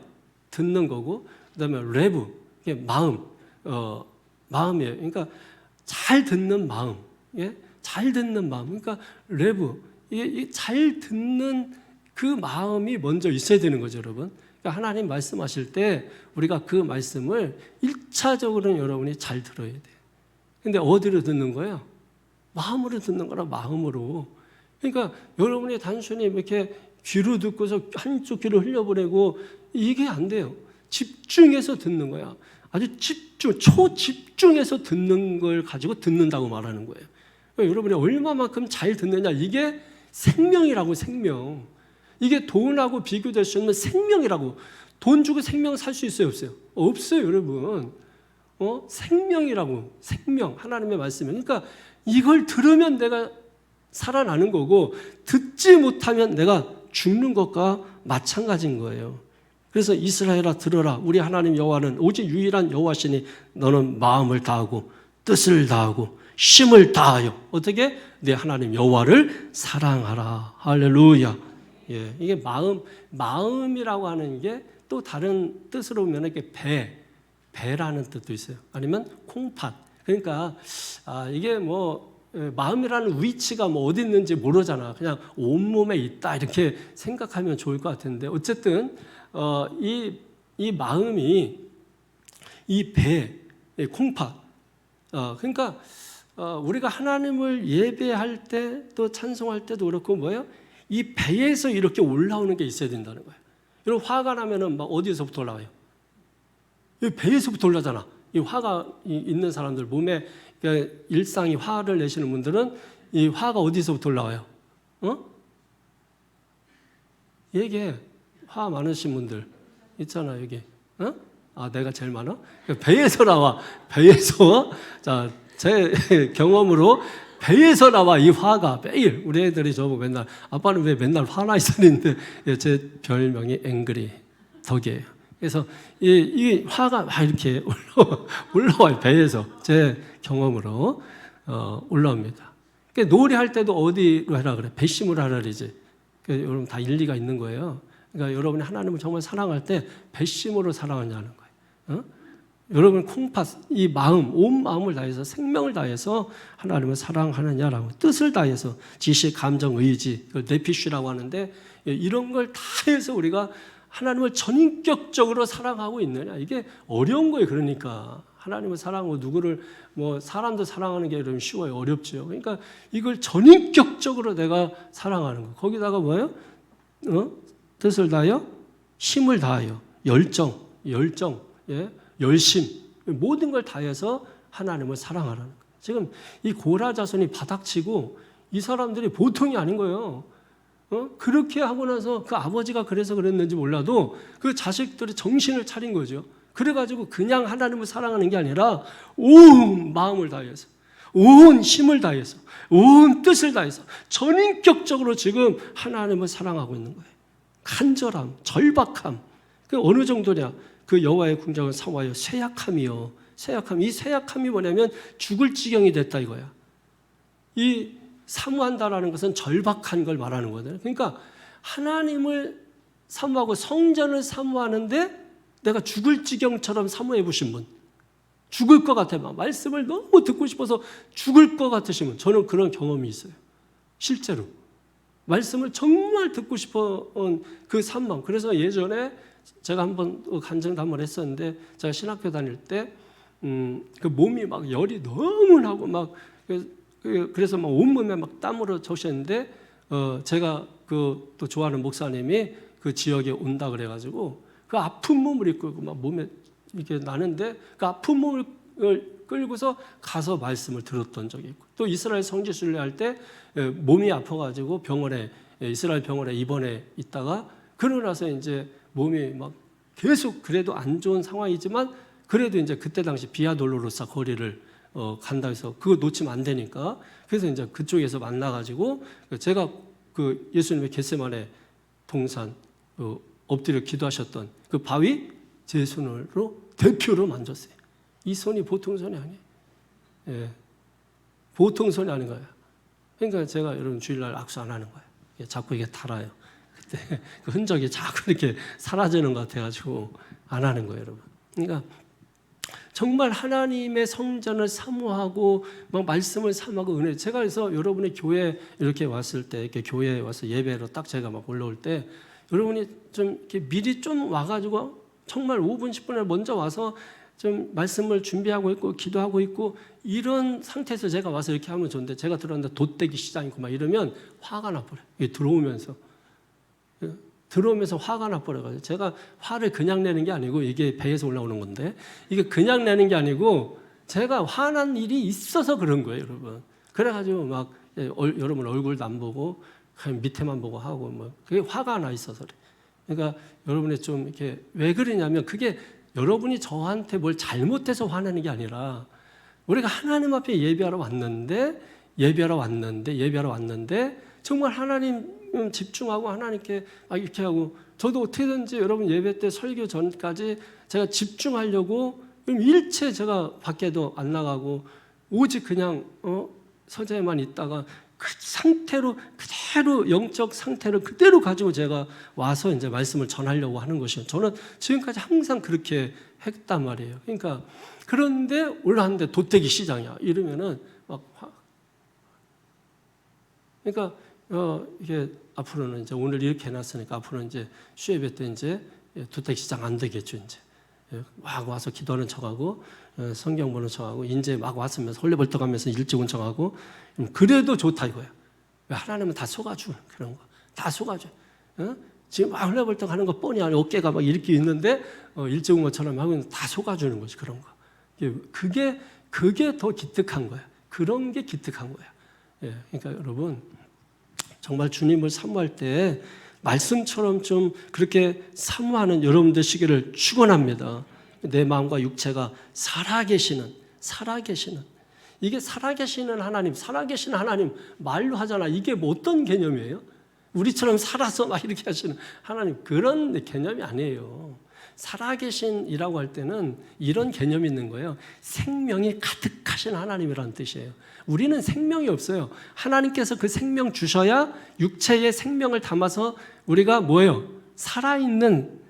듣는 거고 그다음에 레브 이게 마음이에요. 그러니까 잘 듣는 마음, 예? 잘 듣는 마음. 그러니까 레브 이게 잘 듣는 그 마음이 먼저 있어야 되는 거죠, 여러분. 그러니까 하나님 말씀하실 때 우리가 그 말씀을 1차적으로는 여러분이 잘 들어야 돼요. 근데 어디로 듣는 거예요? 마음으로 듣는 거라 마음으로. 그러니까 여러분이 단순히 이렇게 귀로 듣고서 한쪽 귀로 흘려보내고 이게 안 돼요. 집중해서 듣는 거야. 아주 초집중해서 듣는 걸 가지고 듣는다고 말하는 거예요. 그러니까 여러분이 얼마만큼 잘 듣느냐, 이게 생명이라고, 생명. 이게 돈하고 비교될 수 있는 생명이라고. 돈 주고 생명 살 수 있어요, 없어요? 없어요, 여러분. 생명이라고, 생명. 하나님의 말씀이에요. 그러니까 이걸 들으면 내가 살아나는 거고, 듣지 못하면 내가 죽는 것과 마찬가지인 거예요. 그래서 이스라엘아 들어라. 우리 하나님 여호와는 오직 유일한 여호와시니 너는 마음을 다하고 뜻을 다하고 힘을 다하여 어떻게? 내 하나님 여호와를 사랑하라. 할렐루야. 예, 이게 마음이라고 하는 게 또 다른 뜻으로 보면 이렇게 배라는 뜻도 있어요. 아니면 콩팥. 그러니까 이게 뭐 마음이라는 위치가 뭐 어디 있는지 모르잖아. 그냥 온몸에 있다 이렇게 생각하면 좋을 것 같은데 어쨌든 이 마음이 이 배, 콩팥. 그러니까 우리가 하나님을 예배할 때 또 찬송할 때도 그렇고 뭐예요? 이 배에서 이렇게 올라오는 게 있어야 된다는 거예요. 여러분 화가 나면은 막 어디서부터 올라와요? 이 배에서부터 올라잖아. 이 화가 있는 사람들 몸에 일상이 화를 내시는 분들은 이 화가 어디서부터 올라와요? 얘기해. 화 많으신 분들 있잖아 여기. 내가 제일 많아? 배에서 나와. 배에서. 자, 제 경험으로 배에서 나와 이 화가 매일. 우리 애들이 저보고 맨날 아빠는 왜 맨날 화나 있었는데 제 별명이 앵그리 덕이에요. 그래서 이 화가 막 이렇게 올라와요. 배에서. 제 경험으로 올라옵니다. 그러니까 노래할 때도 어디로 하라 그래? 배심으로 하라 그러지. 여러분 다 일리가 있는 거예요. 그러니까 여러분이 하나님을 정말 사랑할 때 배심으로 사랑하냐는 거예요. 여러분 콩팥, 이 마음, 온 마음을 다해서 생명을 다해서 하나님을 사랑하느냐라고, 뜻을 다해서 지식, 감정, 의지, 네피쉬라고 하는데 이런 걸 다 해서 우리가 하나님을 전인격적으로 사랑하고 있느냐, 이게 어려운 거예요. 그러니까 하나님을 사랑하고 누구를 뭐 사람도 사랑하는 게 이러면 쉬워요? 어렵죠. 그러니까 이걸 전인격적으로 내가 사랑하는 거. 거기다가 뭐예요? 뜻을 다하여, 힘을 다하여, 열정, 예, 열심, 모든 걸 다해서 하나님을 사랑하라는 거예요. 지금 이 고라 자손이 바닥치고 이 사람들이 보통이 아닌 거예요. 그렇게 하고 나서 그 아버지가 그래서 그랬는지 몰라도 그 자식들이 정신을 차린 거죠. 그래가지고 그냥 하나님을 사랑하는 게 아니라 온 마음을 다해서, 온 힘을 다해서, 온 뜻을 다해서 전인격적으로 지금 하나님을 사랑하고 있는 거예요. 간절함, 절박함. 그 어느 정도냐? 그 여호와의 궁정을 사모하여 쇠약함이요. 쇠약함. 이 쇠약함이 뭐냐면 죽을 지경이 됐다 이거야. 이 사모한다라는 것은 절박한 걸 말하는 거거든요. 그러니까 하나님을 사모하고 성전을 사모하는데 내가 죽을 지경처럼 사모해 보신 분, 죽을 것 같아, 막 말씀을 너무 듣고 싶어서 죽을 것 같으신 분, 저는 그런 경험이 있어요. 실제로 말씀을 정말 듣고 싶은 그 산마음. 그래서 예전에 제가 한번 간증도 한번 했었는데, 제가 신학교 다닐 때 그 몸이 막 열이 너무 나고 막 그래서 막 온몸에 막 땀으로 젖었는데, 제가 그 또 좋아하는 목사님이 그 지역에 온다 그래가지고 그 아픈 몸을 이끌고 막 몸에 이렇게 나는데 그 아픈 몸을 끌고서 가서 말씀을 들었던 적이 있고, 또 이스라엘 성지 순례할 때 몸이 아파가지고 병원에, 이스라엘 병원에 입원해 있다가 그러고 나서 이제 몸이 막 계속 그래도 안 좋은 상황이지만 그래도 이제 그때 당시 비아 돌로로사 거리를 간다 해서 그거 놓치면 안 되니까, 그래서 이제 그쪽에서 만나가지고 제가 그 예수님의 겟세마네 동산 엎드려 기도하셨던 그 바위 제 손으로 대표로 만졌어요. 이 손이 보통 손이 아니에요. 예, 보통 손이 아닌 거예요. 그러니까 제가 여러분 주일날 악수 안 하는 거예요. 자꾸 이게 달아요. 그때 그 흔적이 자꾸 이렇게 사라지는 것 같아가지고 안 하는 거예요, 여러분. 그러니까 정말 하나님의 성전을 사모하고 막 말씀을 사모하고 은혜. 제가 그래서 여러분의 교회 이렇게 왔을 때, 이렇게 교회에 와서 예배로 딱 제가 막 올라올 때 여러분이 좀 이렇게 미리 좀 와가지고 정말 5분 10분에 먼저 와서 좀 말씀을 준비하고 있고 기도하고 있고 이런 상태에서 제가 와서 이렇게 하면 좋은데, 제가 들어왔는데 돛대기 시장이고 막 이러면 화가 나버려요. 들어오면서 화가 나버려가지고, 제가 화를 그냥 내는 게 아니고 이게 배에서 올라오는 건데, 이게 그냥 내는 게 아니고 제가 화난 일이 있어서 그런 거예요, 여러분. 그래가지고 막 여러분 얼굴도 안 보고 그냥 밑에만 보고 하고 뭐 그게 화가 나 있어서 그래. 그러니까 여러분이 좀 이렇게 왜 그러냐면, 그게 여러분이 저한테 뭘 잘못해서 화내는 게 아니라 우리가 하나님 앞에 예배하러 왔는데 정말 하나님 집중하고 하나님께 이렇게 하고, 저도 어떻게든지 여러분 예배 때 설교 전까지 제가 집중하려고 일체 제가 밖에도 안 나가고 오직 그냥 서재에만 있다가 그 상태로 그대로, 영적 상태를 그대로 가지고 제가 와서 이제 말씀을 전하려고 하는 것이에요. 저는 지금까지 항상 그렇게 했단 말이에요. 그러니까 그런데 올라왔는데 돛대기 시장이야 이러면은 막 그러니까 이게 앞으로는 이제 오늘 이렇게 해놨으니까 앞으로는 이제 수예배 때 이제 돛대기 시장 안 되겠죠. 이제 막 와서 기도하는 척하고 성경 보는 척하고 이제 막 왔으면 헐레벌떡하면서 일찍 온 척하고, 그래도 좋다 이거야. 왜 하나님은 다 속아주는 그런 거, 다 속아줘. 지금 막 헐레벌떡하는 거 뻔히 아니 어깨가 막 이렇게 있는데 일찍 온 것처럼 하고 다 속아주는 거지 그런 거. 그게 더 기특한 거야. 그런 게 기특한 거야. 그러니까 여러분 정말 주님을 사모할 때 말씀처럼 좀 그렇게 사모하는 여러분 되시기를 축원합니다. 내 마음과 육체가 살아계시는 이게 살아계시는 하나님 말로 하잖아. 이게 뭐 어떤 개념이에요? 우리처럼 살아서 막 이렇게 하시는 하나님, 그런 개념이 아니에요. 살아계신이라고 할 때는 이런 개념이 있는 거예요. 생명이 가득하신 하나님이라는 뜻이에요. 우리는 생명이 없어요. 하나님께서 그 생명 주셔야 육체의 생명을 담아서 우리가 뭐예요? 살아있는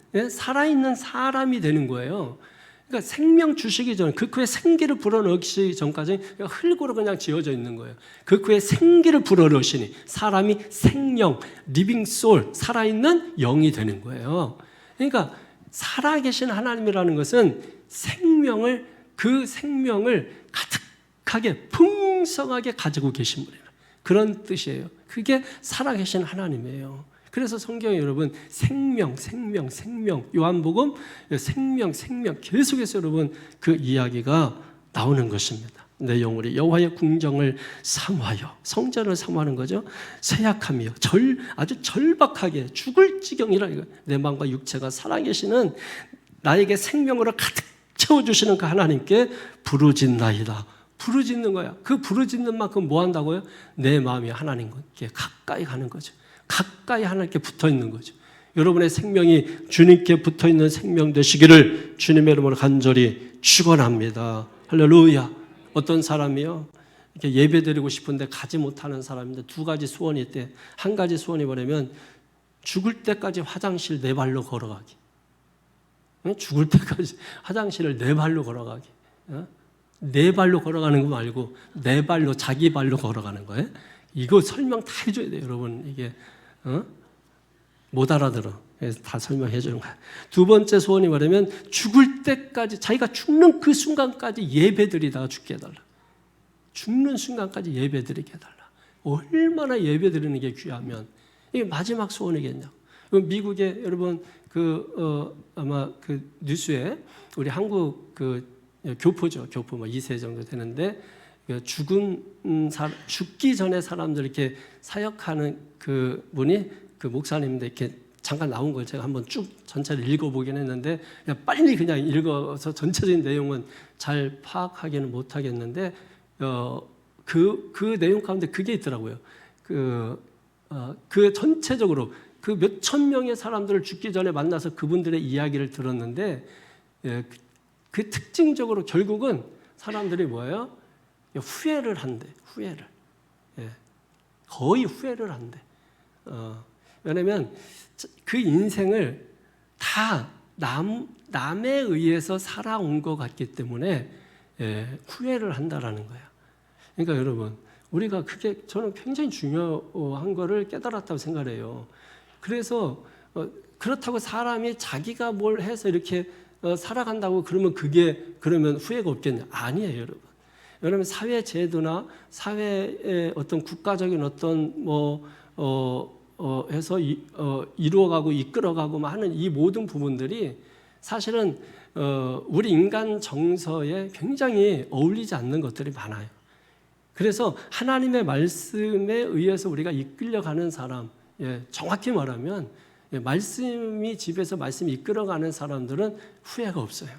사람이 되는 거예요. 그러니까 생명 주시기 전, 그 후에 생기를 불어넣기 전까지 흙으로 그냥 지어져 있는 거예요. 그 후에 생기를 불어넣으시니 사람이 생명, 리빙 소울, 살아있는 영이 되는 거예요. 그러니까 살아계신 하나님이라는 것은 그 생명을 가득하게 풍성하게 가지고 계신 분이에요. 그런 뜻이에요. 그게 살아계신 하나님이에요. 그래서 성경에 여러분 생명 요한복음 생명 계속해서 여러분 그 이야기가 나오는 것입니다. 내 영혼이 여호와의 궁정을 사모하여, 성전을 사모하는 거죠. 세약하며 아주 절박하게 죽을 지경이라, 내 마음과 육체가 살아계시는 나에게 생명으로 가득 채워주시는 그 하나님께 부르짖나이다. 부르짖는 거야. 그 부르짖는 만큼 뭐 한다고요? 내 마음이 하나님께 가까이 가는 거죠. 가까이 하나님께 붙어 있는 거죠. 여러분의 생명이 주님께 붙어 있는 생명 되시기를 주님의 이름으로 간절히 축원합니다. 할렐루야. 어떤 사람이요, 이렇게 예배 드리고 싶은데 가지 못하는 사람인데 두 가지 소원이 있대. 한 가지 소원이 뭐냐면 죽을 때까지 화장실 네 발로 걸어가기. 죽을 때까지 화장실을 네 발로 걸어가기. 네 발로 걸어가는 거 말고 네 발로, 자기 발로 걸어가는 거예요. 이거 설명 다 해줘야 돼요, 여러분. 이게 못 알아들어. 그래서 다 설명해 주는 거야. 두 번째 소원이 뭐냐면 죽을 때까지, 자기가 죽는 그 순간까지 예배드리다가 죽게 해달라. 죽는 순간까지 예배드리게 해달라. 얼마나 예배드리는 게 귀하면 이게 마지막 소원이겠냐. 미국에 여러분 아마 그 뉴스에 우리 한국 교포죠. 교포 2세 정도 되는데 죽기 전에 사람들 이렇게 사역하는 그 분이 그 목사님인데 이렇게 잠깐 나온 걸 제가 한번 쭉 전체를 읽어보긴 했는데 빨리 그냥 읽어서 전체적인 내용은 잘 파악하기는 못하겠는데 그 내용 가운데 그게 있더라고요. 그 전체적으로 그 몇천 명의 사람들을 죽기 전에 만나서 그분들의 이야기를 들었는데 그 특징적으로 결국은 사람들이 뭐예요? 후회를 한대. 후회를. 거의 후회를 한대. 왜냐하면 그 인생을 다 남에 의해서 살아온 것 같기 때문에 후회를 한다라는 거야. 그러니까 여러분, 우리가 그게 저는 굉장히 중요한 거를 깨달았다고 생각해요. 그래서 그렇다고 사람이 자기가 뭘 해서 이렇게 살아간다고 그러면 후회가 없겠냐? 아니에요, 여러분. 왜냐하면 사회 제도나 사회의 어떤 국가적인 어떤 해서 이루어가고 이끌어가고 하는 이 모든 부분들이 사실은 우리 인간 정서에 굉장히 어울리지 않는 것들이 많아요. 그래서 하나님의 말씀에 의해서 우리가 이끌려가는 사람, 정확히 말하면 말씀이 집에서 말씀이 이끌어가는 사람들은 후회가 없어요.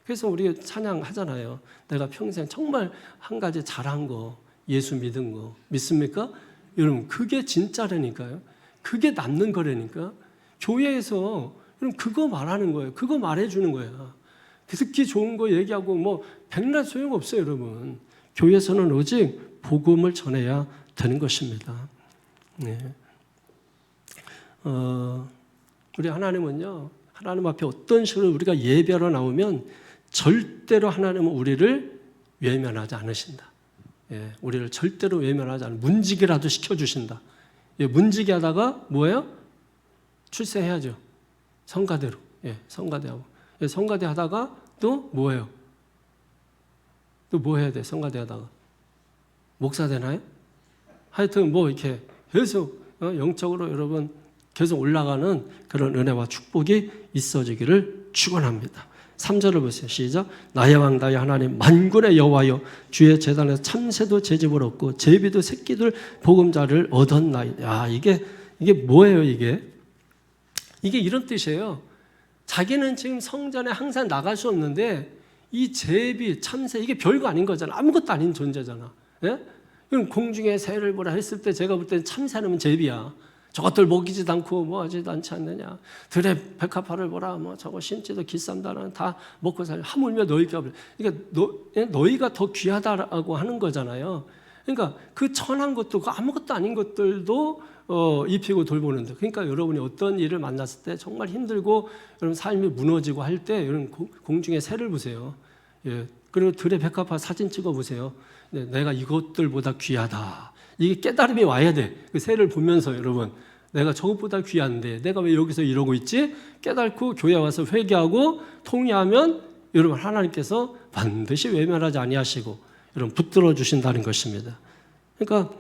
그래서 우리 찬양하잖아요. 내가 평생 정말 한 가지 잘한 거, 예수 믿은 거 믿습니까? 여러분, 그게 진짜라니까요. 그게 남는 거라니까. 교회에서 여러분 그거 말하는 거예요. 그거 말해주는 거야. 듣기 좋은 거 얘기하고 백날 소용없어요, 여러분. 교회에서는 오직 복음을 전해야 되는 것입니다. 네. 우리 하나님은요, 하나님 앞에 어떤 식으로 우리가 예배로 나오면 절대로 하나님은 우리를 외면하지 않으신다. 우리를 절대로 외면하지 않아. 문지기라도 시켜주신다. 문지기 하다가 뭐예요? 출세해야죠. 성가대로. 성가대하고. 성가대 하다가 또 뭐예요? 또 뭐 해야 돼? 성가대 하다가. 목사 되나요? 하여튼 이렇게 계속 영적으로 여러분 계속 올라가는 그런 은혜와 축복이 있어지기를 축원합니다. 3절을 보세요. 시작. 나의 왕 나의 하나님 만군의 여호와여 주의 제단에서 참새도 제집을 얻고 제비도 새끼들 보금자를 얻었나이다. 야, 이게 뭐예요, 이게? 이게 이런 뜻이에요. 자기는 지금 성전에 항상 나갈 수 없는데 이 제비, 참새 이게 별거 아닌 거잖아. 아무것도 아닌 존재잖아. 그럼 공중에 새를 보라 했을 때 제가 볼 때는 참새는 제비야. 저것들 먹이지도 않고 하지도 않지 않느냐. 들에 백합화를 보라. 저거 심지도 기쌈다라는 다 먹고 살. 하물며 너희가. 그러니까 너희가 더 귀하다라고 하는 거잖아요. 그러니까 그 천한 것도 그 아무것도 아닌 것들도 입히고 돌보는데, 그러니까 여러분이 어떤 일을 만났을 때 정말 힘들고 여러분 삶이 무너지고 할 때 여러분 공중에 새를 보세요. 예. 그리고 들의 백합화 사진 찍어 보세요. 네, 내가 이것들보다 귀하다. 이게 깨달음이 와야 돼. 그 새를 보면서 여러분, 내가 저것보다 귀한데 내가 왜 여기서 이러고 있지? 깨닫고 교회 와서 회개하고 통회하면 여러분 하나님께서 반드시 외면하지 아니하시고 여러분 붙들어 주신다는 것입니다. 그러니까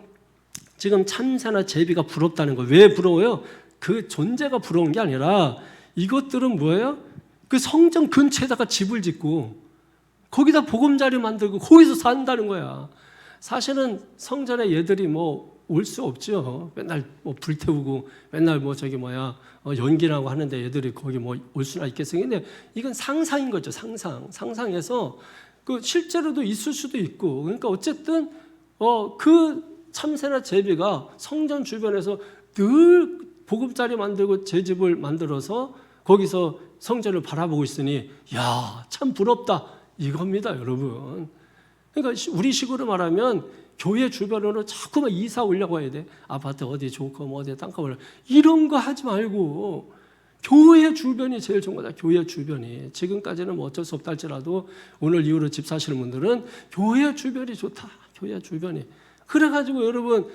지금 참새나 제비가 부럽다는 거, 왜 부러워요? 그 존재가 부러운 게 아니라 이것들은 뭐예요? 그 성전 근처에다가 집을 짓고 거기다 보금자리 만들고 거기서 산다는 거야. 사실은 성전에 얘들이 뭐 올 수 없죠. 맨날 뭐 불태우고 맨날 뭐 저기 연기라고 하는데 얘들이 거기 뭐 올 수나 있겠어요. 근데 이건 상상인 거죠. 상상해서 그 실제로도 있을 수도 있고. 그러니까 어쨌든 그 참새나 제비가 성전 주변에서 늘 보금자리 만들고 제 집을 만들어서 거기서 성전을 바라보고 있으니 야, 참 부럽다 이겁니다, 여러분. 그러니까 우리 식으로 말하면 교회 주변으로 자꾸만 이사 오려고 해야 돼. 아파트 어디 좋고 뭐 어디 땅값을 이런 거 하지 말고 교회 주변이 제일 좋은 거다. 교회 주변이. 지금까지는 뭐 어쩔 수 없다 할지라도 오늘 이후로 집 사시는 분들은 교회 주변이 좋다. 교회 주변이. 그래가지고 여러분,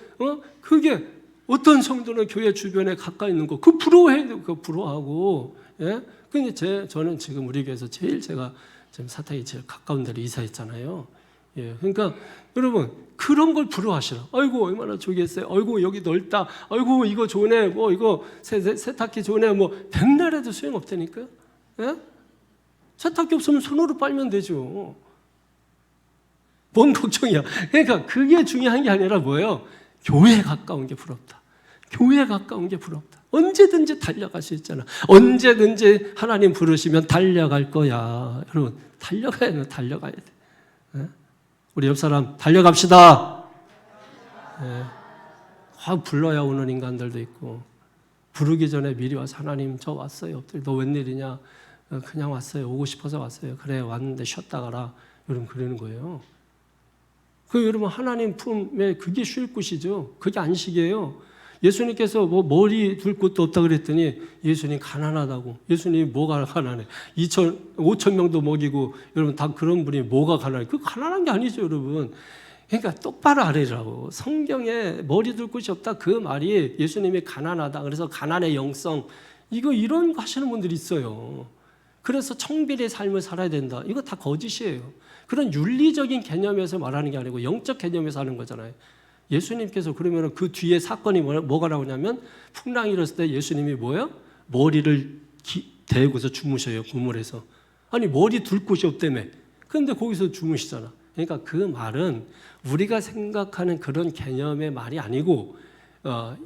그게 어떤 성도는 교회 주변에 가까이 있는 거, 그 부러워해야 돼. 그 부러워하고, 예? 근데 저는 지금 우리 교회에서 제일 제가 지금 사택이 제일 가까운 데로 이사했잖아요. 예. 그러니까 여러분, 그런 걸 부러워하시라. 아이고, 얼마나 좋겠어요. 아이고, 여기 넓다. 아이고, 이거 좋네. 뭐, 이거 세탁기 좋네. 뭐, 백날 해도 소용없다니까. 예? 세탁기 없으면 손으로 빨면 되죠. 뭔 걱정이야. 그러니까 그게 중요한 게 아니라 뭐예요? 교회에 가까운 게 부럽다. 교회에 가까운 게 부럽다. 언제든지 달려갈 수 있잖아. 언제든지 하나님 부르시면 달려갈 거야. 여러분, 달려가야 돼. 네? 우리 옆 사람 달려갑시다. 네. 확 불러야 오는 인간들도 있고, 부르기 전에 미리 와서 하나님 저 왔어요. 너 웬일이냐? 그냥 왔어요. 오고 싶어서 왔어요. 그래, 왔는데 쉬었다 가라. 여러분, 그러는 거예요. 여러분, 하나님 품에 그게 쉴 곳이죠. 그게 안식이에요. 예수님께서 뭐 머리 둘 곳도 없다 그랬더니 예수님 가난하다고. 예수님 뭐가 가난해? 5천 명도 먹이고 여러분 다 그런 분이 뭐가 가난해? 그 가난한 게 아니죠, 여러분. 그러니까 똑바로 알으라고. 성경에 머리 둘 곳이 없다 그 말이 예수님이 가난하다. 그래서 가난의 영성 이런 거 하시는 분들이 있어요. 그래서 청비의 삶을 살아야 된다. 이거 다 거짓이에요. 그런 윤리적인 개념에서 말하는 게 아니고 영적 개념에서 하는 거잖아요. 예수님께서 그러면 그 뒤에 사건이 뭐가 나오냐면 풍랑이 일었을 때 예수님이 뭐예요? 머리를 대고서 주무셔요. 고물에서. 아니 머리 둘 곳이 없다며. 그런데 거기서 주무시잖아. 그러니까 그 말은 우리가 생각하는 그런 개념의 말이 아니고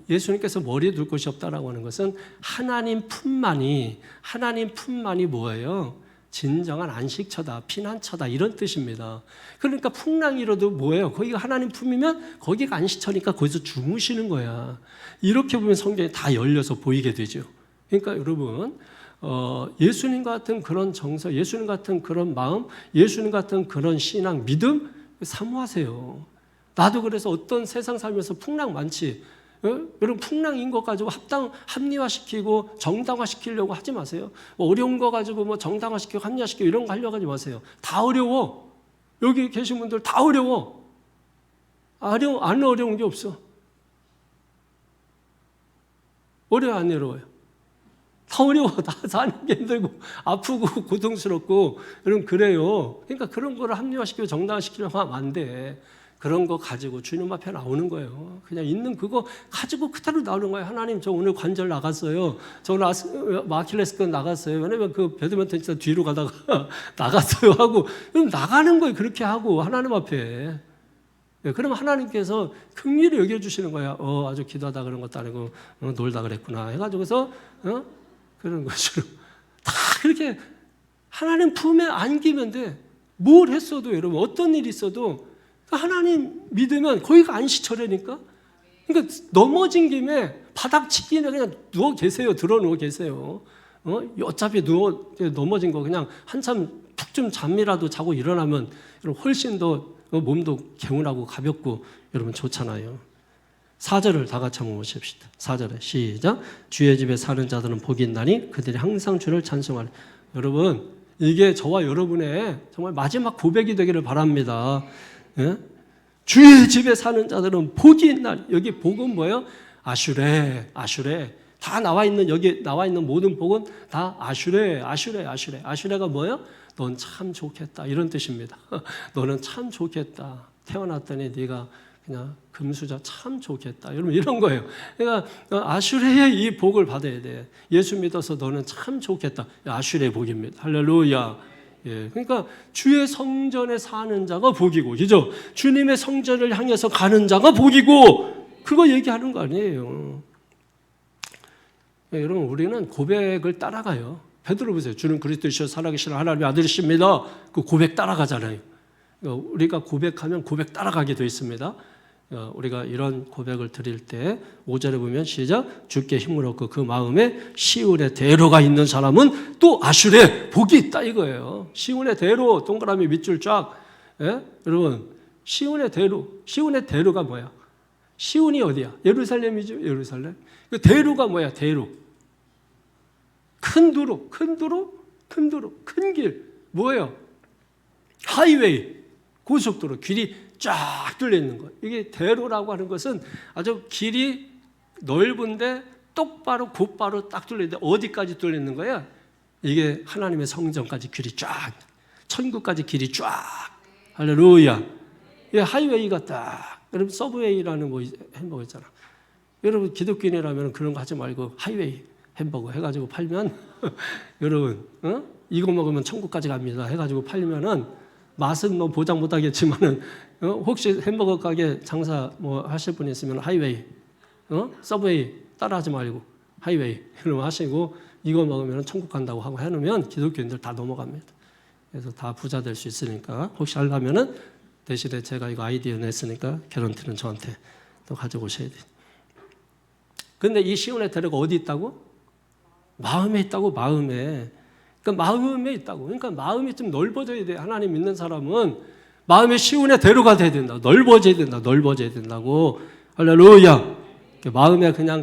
예수님께서 머리에 둘 곳이 없다라고 하는 것은 하나님 품만이 뭐예요? 진정한 안식처다, 피난처다 이런 뜻입니다. 그러니까 풍랑이 일어도 뭐예요? 거기가 하나님 품이면 거기가 안식처니까 거기서 주무시는 거야. 이렇게 보면 성경이 다 열려서 보이게 되죠. 그러니까 여러분 예수님 같은 그런 정서, 예수님 같은 그런 마음, 예수님 같은 그런 신앙, 믿음 사모하세요. 나도 그래서 어떤 세상 살면서 풍랑 많지. 여러분 풍랑인 것 가지고 합리화시키고 정당화시키려고 하지 마세요. 어려운 거 가지고 뭐 정당화시키고 합리화시키고 이런 거 하려고 하지 마세요. 다 어려워. 여기 계신 분들 다 어려워. 안 어려운 게 없어. 어려워 안 어려워요? 다 어려워. 다 사는 게 힘들고 아프고 고통스럽고 여러분 그래요. 그러니까 그런 거를 합리화시키고 정당화시키려고 하면 안 돼. 그런 거 가지고 주님 앞에 나오는 거예요. 그냥 있는 그거 가지고 그대로 나오는 거예요. 하나님 저 오늘 관절 나갔어요. 저 아킬레스건 나갔어요. 왜냐면 그 배드민턴 진짜 뒤로 가다가 나갔어요 하고 나가는 거예요. 그렇게 하고 하나님 앞에. 그러면 하나님께서 긍휼히 여겨주시는 거야. 아주 기도하다 그런 것도 아니고 놀다 그랬구나 해가지고서 그런 것처럼 다 그렇게 하나님 품에 안기면 돼. 뭘 했어도 여러분 어떤 일이 있어도 하나님 믿으면 거기가 안식처라니까. 그러니까 넘어진 김에 바닥 치기는 그냥 누워 계세요. 들어 누워 계세요. 어차피 넘어진 거 그냥 한참 푹 좀 잠이라도 자고 일어나면 훨씬 더 몸도 개운하고 가볍고 여러분 좋잖아요. 4절을 다 같이 한번 보십시다. 4절에 시작. 주의 집에 사는 자들은 복이 있나니 그들이 항상 주를 찬송하리. 여러분 이게 저와 여러분의 정말 마지막 고백이 되기를 바랍니다. 예? 주의 집에 사는 자들은 복이 있나니. 여기 복은 뭐예요? 아슈레, 아슈레. 다 나와 있는 여기 나와 있는 모든 복은 다 아슈레, 아슈레, 아슈레. 아슈레가 뭐예요? 넌 참 좋겠다 이런 뜻입니다. 너는 참 좋겠다. 태어났더니 네가 그냥 금수저 참 좋겠다. 여러분 이런 거예요. 그러니까 아슈레의 이 복을 받아야 돼. 예수 믿어서 너는 참 좋겠다. 아슈레의 복입니다. 할렐루야. 예, 그러니까 주의 성전에 사는 자가 복이고, 그죠? 주님의 성전을 향해서 가는 자가 복이고, 그거 얘기하는 거 아니에요. 예, 여러분 우리는 고백을 따라가요. 베드로 보세요. 주는 그리스도시요 살아계신 하나님의 아들이십니다. 그 고백 따라가잖아요. 우리가 고백하면 고백 따라가게 되어 있습니다. 우리가 이런 고백을 드릴 때 5절에 보면 시작. 주께 힘을 얻고 그 마음에 시온의 대로가 있는 사람은 또 아슈레 복이 있다 이거예요. 시온의 대로 동그라미 밑줄 쫙. 예? 여러분 시온의 대로가 뭐야? 시온이 어디야? 예루살렘이죠. 예루살렘. 그 대로가 뭐야? 대로. 큰 도로, 큰 길. 뭐예요? 하이웨이, 고속도로, 길이 쫙 뚫려 있는 거예요. 이게 대로라고 하는 것은 아주 길이 넓은데 똑바로 곧바로 딱 뚫려 있는데 어디까지 뚫려 있는 거야? 이게 하나님의 성전까지 길이 쫙, 천국까지 길이 쫙. 할렐루야. 이게 하이웨이가 딱. 여러분 서브웨이라는 뭐 햄버거 있잖아. 여러분 기독교인이라면 그런 거 하지 말고 하이웨이 햄버거 해가지고 팔면 여러분 이거 먹으면 천국까지 갑니다 해가지고 팔면은 맛은 뭐 보장 못하겠지만은 혹시 햄버거 가게 장사 뭐 하실 분 있으면 하이웨이 서브웨이 따라하지 말고 하이웨이 이런 거 하시고 이거 먹으면 천국 간다고 하고 해놓으면 기독교인들 다 넘어갑니다. 그래서 다 부자 될 수 있으니까 혹시 하려면은 대신에 제가 이거 아이디어 냈으니까 개런티는 저한테 또 가져오셔야 돼요. 근데 이 시온의 대로가 어디 있다고? 마음에 있다고. 마음에. 그러니까 마음에 있다고. 그러니까 마음이 좀 넓어져야 돼. 하나님 믿는 사람은 마음의 시온의 대로가 돼야 된다. 넓어져야 된다. 넓어져야 된다고. 할렐루야. 마음에 그냥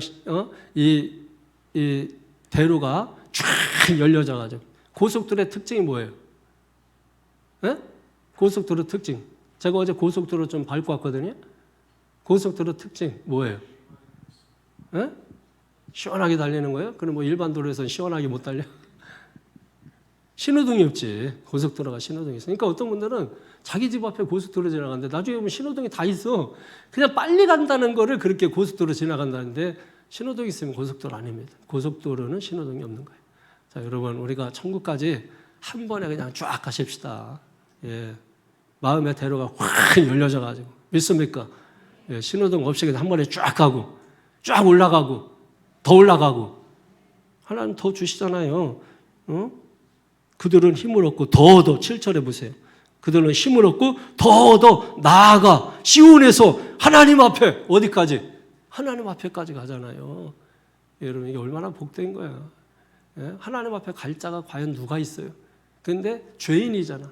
이 대로가 쫙 열려져 가지고. 고속도로의 특징이 뭐예요? 네? 고속도로 특징. 제가 어제 고속도로 좀 밟고 왔거든요. 고속도로 특징 뭐예요? 네? 시원하게 달리는 거예요? 그럼 뭐 일반 도로에서는 시원하게 못 달려? 신호등이 없지. 고속도로가 신호등이 있어. 그러니까 어떤 분들은 자기 집 앞에 고속도로 지나가는데 나중에 보면 신호등이 다 있어. 그냥 빨리 간다는 거를 그렇게 고속도로 지나간다는데 신호등이 있으면 고속도로 아닙니다. 고속도로는 신호등이 없는 거예요. 자, 여러분 우리가 천국까지 한 번에 그냥 쫙 가십시다. 예. 마음의 대로가 확 열려져 가지고. 믿습니까? 예. 신호등 없이 그냥 한 번에 쫙 가고 쫙 올라가고 더 올라가고 하나님 더 주시잖아요. 그들은 힘을 얻고 더 7절에 보세요. 그들은 힘을 얻고 더 나아가 시온에서 하나님 앞에 어디까지? 하나님 앞에까지 가잖아요. 여러분 이게 얼마나 복된 거야. 예? 하나님 앞에 갈 자가 과연 누가 있어요? 근데 죄인이잖아.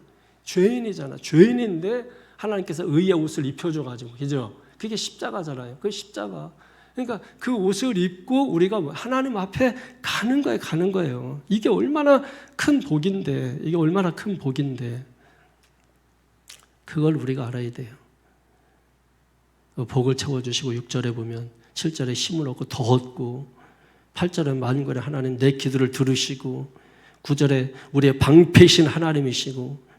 죄인인데 하나님께서 의의 옷을 입혀줘가지고, 그죠? 그게 십자가잖아요. 그게 십자가. 그러니까 그 옷을 입고 우리가 하나님 앞에 가는 거예요. 이게 얼마나 큰 복인데, 그걸 우리가 알아야 돼요. 복을 채워주시고 6절에 보면 7절에 힘을 얻고 더 얻고 8절에 만군의 하나님 내 기도를 들으시고 9절에 우리의 방패이신 하나님이시고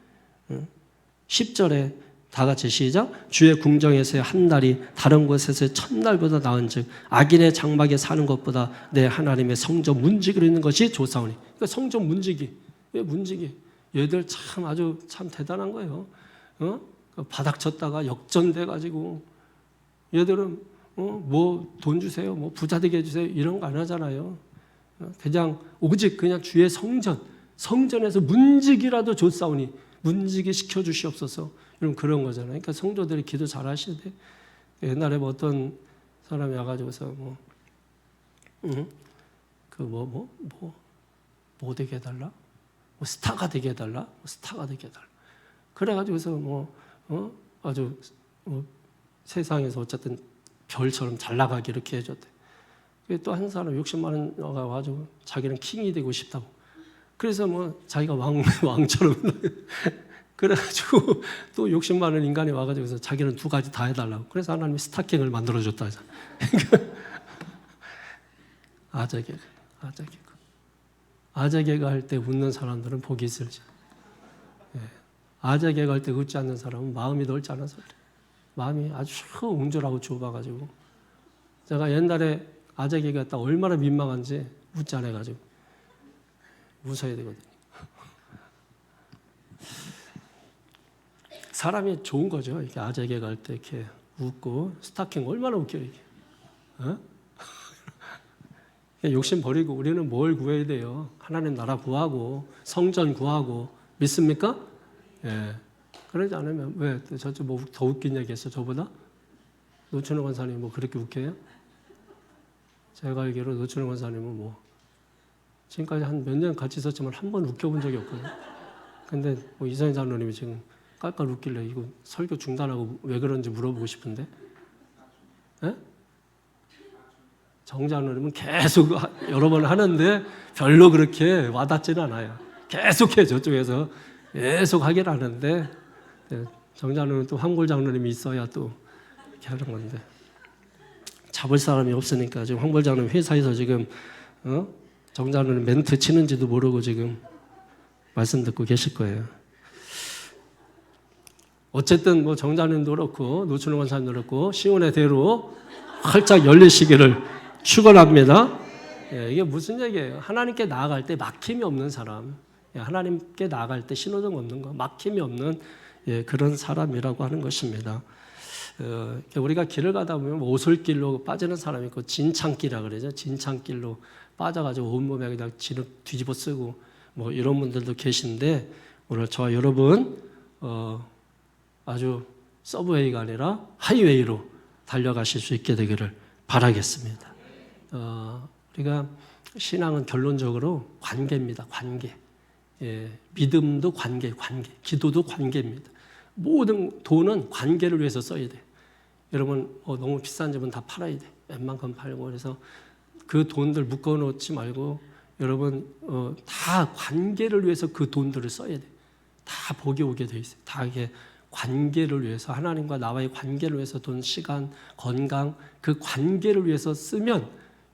10절에 다 같이 시작. 주의 궁정에서의 한 날이 다른 곳에서의 첫날보다 나은즉 악인의 장막에 사는 것보다 내 하나님의 성전 문지기로 있는 것이 좋사오니. 그러니까 성전 문지기. 왜 문지기? 얘들 참 대단한 거예요. 바닥 쳤다가 역전돼 가지고 얘들은 뭐 돈 주세요, 뭐 부자 되게 해주세요 이런 거 안 하잖아요. 그냥 오직 그냥 주의 성전에서 문지기라도 좋사오니 문지기 시켜주시옵소서. 이런 그런 거잖아요. 그러니까 성도들이 기도 잘 하셔야 돼. 옛날에 뭐 어떤 사람이 와가지고서 뭐 되게 해달라? 뭐 스타가 되게 해달라? 그래가지고서 아주 세상에서 어쨌든 별처럼 잘 나가게 이렇게 해줬대. 또 한 사람 60만 원 와가지고 자기는 킹이 되고 싶다고. 그래서 뭐 자기가 왕처럼 그래가지고 또 60만 원 인간이 와가지고 자기는 두 가지 다 해달라고. 그래서 하나님이 스타킹을 만들어줬다 하잖아. 아재개가 할 때 웃는 사람들은 복이 있을지. 아재개가 할 때 웃지 않는 사람은 마음이 넓지 않아서 그래. 마음이 아주 옹졸하고 좁아가지고. 제가 옛날에 아재개가 했다 얼마나 민망한지 웃지 않아가지고 웃어야 되거든요. 사람이 좋은 거죠. 이렇게 아재개가 할 때 이렇게 웃고 스타킹 얼마나 웃겨 이게. 욕심 버리고 우리는 뭘 구해야 돼요? 하나님 나라 구하고 성전 구하고 믿습니까? 예. 그러지 않으면 왜 저쪽 뭐 더 웃긴 얘기했어 저보다? 노춘호 권사님 뭐 그렇게 웃겨요? 제가 알기로 노춘호 권사님은 뭐 지금까지 한 몇 년 같이 있었지만 한 번 웃겨본 적이 없거든요. 근데 뭐 이선희 장로님이 지금 깔깔 웃길래 이거 설교 중단하고 왜 그런지 물어보고 싶은데, 예? 정 장로님은 계속 여러 번 하는데 별로 그렇게 와닿지는 않아요. 계속해 저쪽에서 계속 하긴 하는데 정 장로는 또 황골 장로님이 있어야 또 이렇게 하는 건데 잡을 사람이 없으니까 지금 황골 장로님 회사에서 지금 정 장로님 멘트 치는지도 모르고 지금 말씀 듣고 계실 거예요. 어쨌든 뭐 정 장로님도 그렇고 노춘호 권사님도 그렇고 시온의 대로 활짝 열리시기를 축원합니다. 예, 이게 무슨 얘기예요? 하나님께 나아갈 때 막힘이 없는 사람, 하나님께 나아갈 때 신호등 없는 거, 막힘이 없는 그런 사람이라고 하는 것입니다. 우리가 길을 가다 보면 오솔길로 빠지는 사람이 있고 진창길이라 그러죠. 진창길로 빠져가지고 온몸에 그냥 진흙 뒤집어 쓰고 뭐 이런 분들도 계신데 오늘 저와 여러분 아주 서브웨이가 아니라 하이웨이로 달려가실 수 있게 되기를 바라겠습니다. 우리가 신앙은 결론적으로 관계입니다. 관계. 믿음도 관계, 기도도 관계입니다. 모든 돈은 관계를 위해서 써야 돼. 여러분 너무 비싼 집은 다 팔아야 돼. 웬만큼 팔고 그래서 그 돈들 묶어놓지 말고 여러분 다 관계를 위해서 그 돈들을 써야 돼. 다 복이 오게 돼 있어요. 다 이게 관계를 위해서 하나님과 나와의 관계를 위해서 돈, 시간, 건강 그 관계를 위해서 쓰면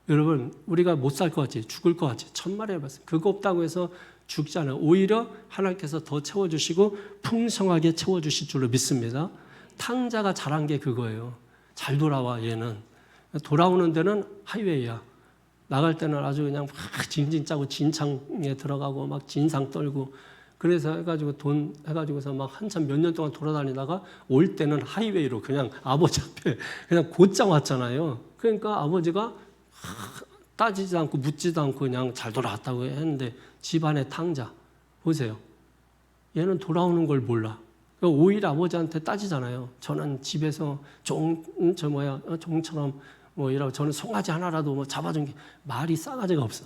여러분 우리가 못 살 것 같지 죽을 것 같지 천만에 해봤어요. 그거 없다고 해서 죽지 않아요. 오히려 하나님께서 더 채워주시고 풍성하게 채워주실 줄로 믿습니다. 탕자가 잘한 게 그거예요. 잘 돌아와 얘는. 돌아오는 데는 하이웨이야. 나갈 때는 아주 그냥 막 징징 짜고 진창에 들어가고 막 진상 떨고 그래서 해가지고 돈 해가지고서 막 한참 몇 년 동안 돌아다니다가 올 때는 하이웨이로 그냥 아버지 앞에 그냥 곧장 왔잖아요. 그러니까 아버지가 따지지도 않고 묻지도 않고 그냥 잘 돌아왔다고 했는데 집안의 탕자 보세요. 얘는 돌아오는 걸 몰라. 오히려 아버지한테 따지잖아요. 저는 집에서 종처럼 뭐 이라고 저는 송아지 하나라도 뭐 잡아준 게 말이 싸가지가 없어.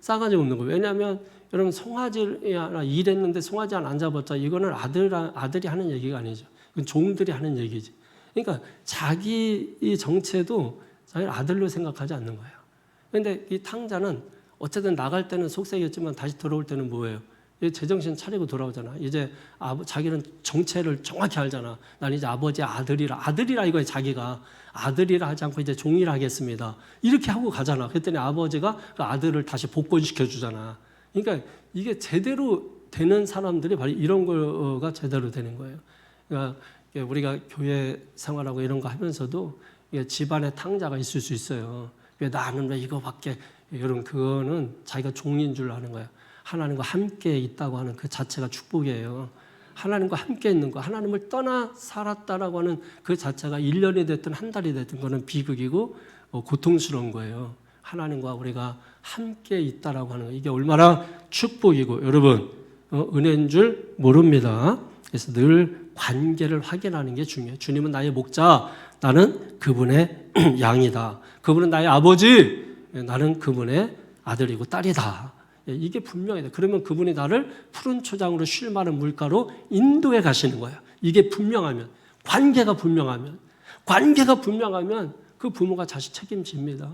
싸가지가 없는 거예요. 왜냐하면 여러분 송아지 하나 일했는데 송아지 하나 안 잡았자 이거는 아들이 하는 얘기가 아니죠. 이건 종들이 하는 얘기지. 그러니까 자기 이 정체도 자기를 아들로 생각하지 않는 거예요. 그런데 이 탕자는 어쨌든 나갈 때는 속색이었지만 다시 들어올 때는 뭐예요? 제정신 차리고 돌아오잖아. 이제 자기는 정체를 정확히 알잖아. 난 이제 아버지의 아들이라 이거예요. 자기가 아들이라 하지 않고 이제 종이라 하겠습니다. 이렇게 하고 가잖아. 그랬더니 아버지가 그 아들을 다시 복권시켜 주잖아. 그러니까 이게 제대로 되는 사람들이 바로 이런 거가 제대로 되는 거예요. 그러니까 우리가 교회 생활하고 이런 거 하면서도 집안에 탕자가 있을 수 있어요. 나는 왜 이거밖에 여러분 그거는 자기가 종인 줄 아는 거예요. 하나님과 함께 있다고 하는 그 자체가 축복이에요. 하나님과 함께 있는 거, 하나님을 떠나 살았다라고 하는 그 자체가 1년이 됐든 한 달이 됐든 그거는 비극이고 고통스러운 거예요. 하나님과 우리가 함께 있다라고 하는 거 이게 얼마나 축복이고 여러분 은혜인 줄 모릅니다. 그래서 늘 관계를 확인하는 게 중요해요. 주님은 나의 목자, 나는 그분의 양이다. 그분은 나의 아버지, 나는 그분의 아들이고 딸이다. 이게 분명해요. 그러면 그분이 나를 푸른 초장으로 쉴 만한 물가로 인도해 가시는 거예요. 이게 분명하면 관계가 분명하면 그 부모가 자식 책임집니다.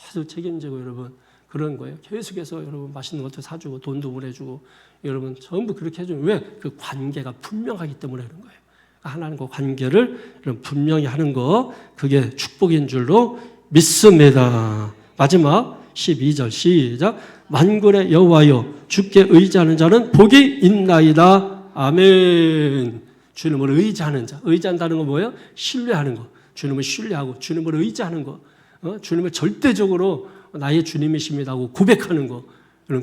아주 책임지고 여러분 그런 거예요. 계속해서 여러분 맛있는 것도 사주고 돈도 보내주고 여러분 전부 그렇게 해주면 왜? 그 관계가 분명하기 때문에 그런 거예요. 하나님과 관계를 분명히 하는 거 그게 축복인 줄로 믿습니다. 마지막 12절 시작. 만군의 여호와여 주께 의지하는 자는 복이 있나이다. 아멘. 주님을 의지하는 자. 의지한다는 건 뭐예요? 신뢰하는 거. 주님을 신뢰하고 주님을 의지하는 거. 주님을 절대적으로 나의 주님이십니다 하고 고백하는 거.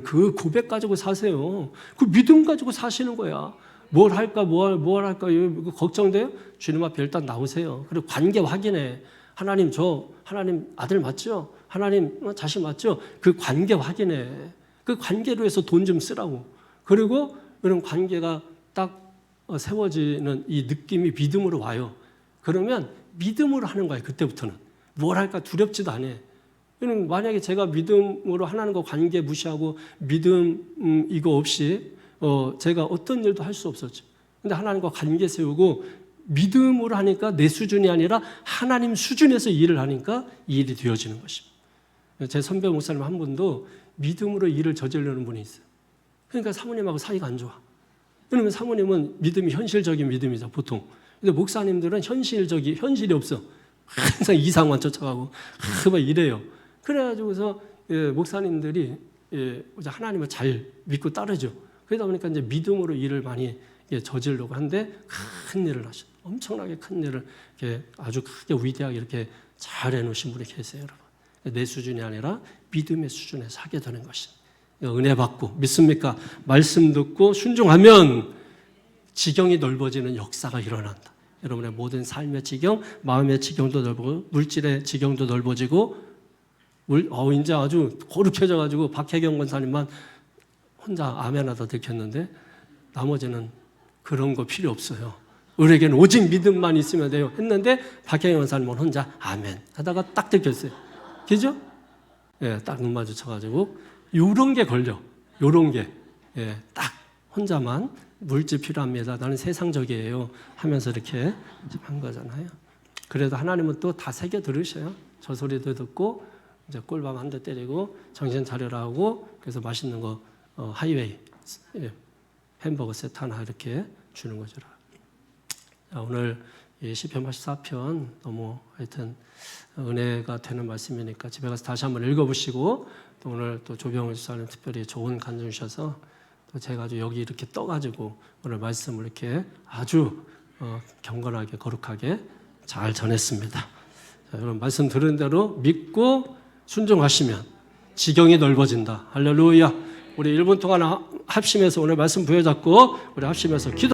그 고백 가지고 사세요. 그 믿음 가지고 사시는 거야. 뭘 할까, 뭘 할까, 이거 걱정돼요? 주님 앞에 일단 나오세요. 그리고 관계 확인해. 하나님, 하나님 아들 맞죠? 하나님 자식 맞죠? 그 관계 확인해. 그 관계로 해서 돈 좀 쓰라고. 그리고 이런 관계가 딱 세워지는 이 느낌이 믿음으로 와요. 그러면 믿음으로 하는 거예요. 그때부터는. 뭘 할까 두렵지도 않아. 만약에 제가 믿음으로 하나님과 관계 무시하고 믿음 이거 없이 제가 어떤 일도 할 수 없었죠. 근데 하나님과 관계 세우고 믿음으로 하니까 내 수준이 아니라 하나님 수준에서 일을 하니까 이 일이 되어지는 것입니다. 제 선배 목사님 한 분도 믿음으로 일을 저지르는 분이 있어요. 그러니까 사모님하고 사이가 안 좋아. 그러면 사모님은 믿음이 현실적인 믿음이죠, 보통. 근데 목사님들은 현실이 없어. 항상 이상만 쫓아가고 막 이래요. 그래가지고서 목사님들이 하나님을 잘 믿고 따르죠. 그러다 보니까 이제 믿음으로 일을 많이 저지르려고 하는데 큰 일을 하셔. 엄청나게 큰 일을 이렇게 아주 크게 위대하게 이렇게 잘 해놓으신 분이 계세요, 여러분. 내 수준이 아니라 믿음의 수준에서 하게 되는 것입니다. 은혜 받고 믿습니까? 말씀 듣고 순종하면 지경이 넓어지는 역사가 일어난다. 여러분의 모든 삶의 지경, 마음의 지경도 넓고 물질의 지경도 넓어지고 이제 아주 거룩해져가지고 박혜경 권사님만 혼자 아멘하다 들켰는데 나머지는 그런 거 필요 없어요. 우리에게는 오직 믿음만 있으면 돼요 했는데 박혜경 권사님은 혼자 아멘 하다가 딱 들켰어요. 그죠? 예, 딱 눈 마주쳐가지고 요런 게 걸려. 요런 게. 예, 딱 혼자만 물질 필요합니다. 나는 세상적이에요. 하면서 이렇게 한 거잖아요. 그래도 하나님은 또 다 새겨 들으셔요. 저 소리도 듣고 이제 꿀밤 한 대 때리고 정신 차려라 하고 그래서 맛있는 거 하이웨이 햄버거 세트 하나 이렇게 주는 거죠. 오늘 시편 84편 너무 하여튼 은혜가 되는 말씀이니까 집에 가서 다시 한번 읽어보시고 또 오늘 또 조병훈 집사님 특별히 좋은 간증 주셔서 또 제가 아주 여기 이렇게 떠가지고 오늘 말씀을 이렇게 아주 경건하게 거룩하게 잘 전했습니다. 자, 여러분 말씀 들은 대로 믿고 순종하시면 지경이 넓어진다. 할렐루야. 우리 1분 동안 합심해서 오늘 말씀 부여잡고 우리 합심해서 기도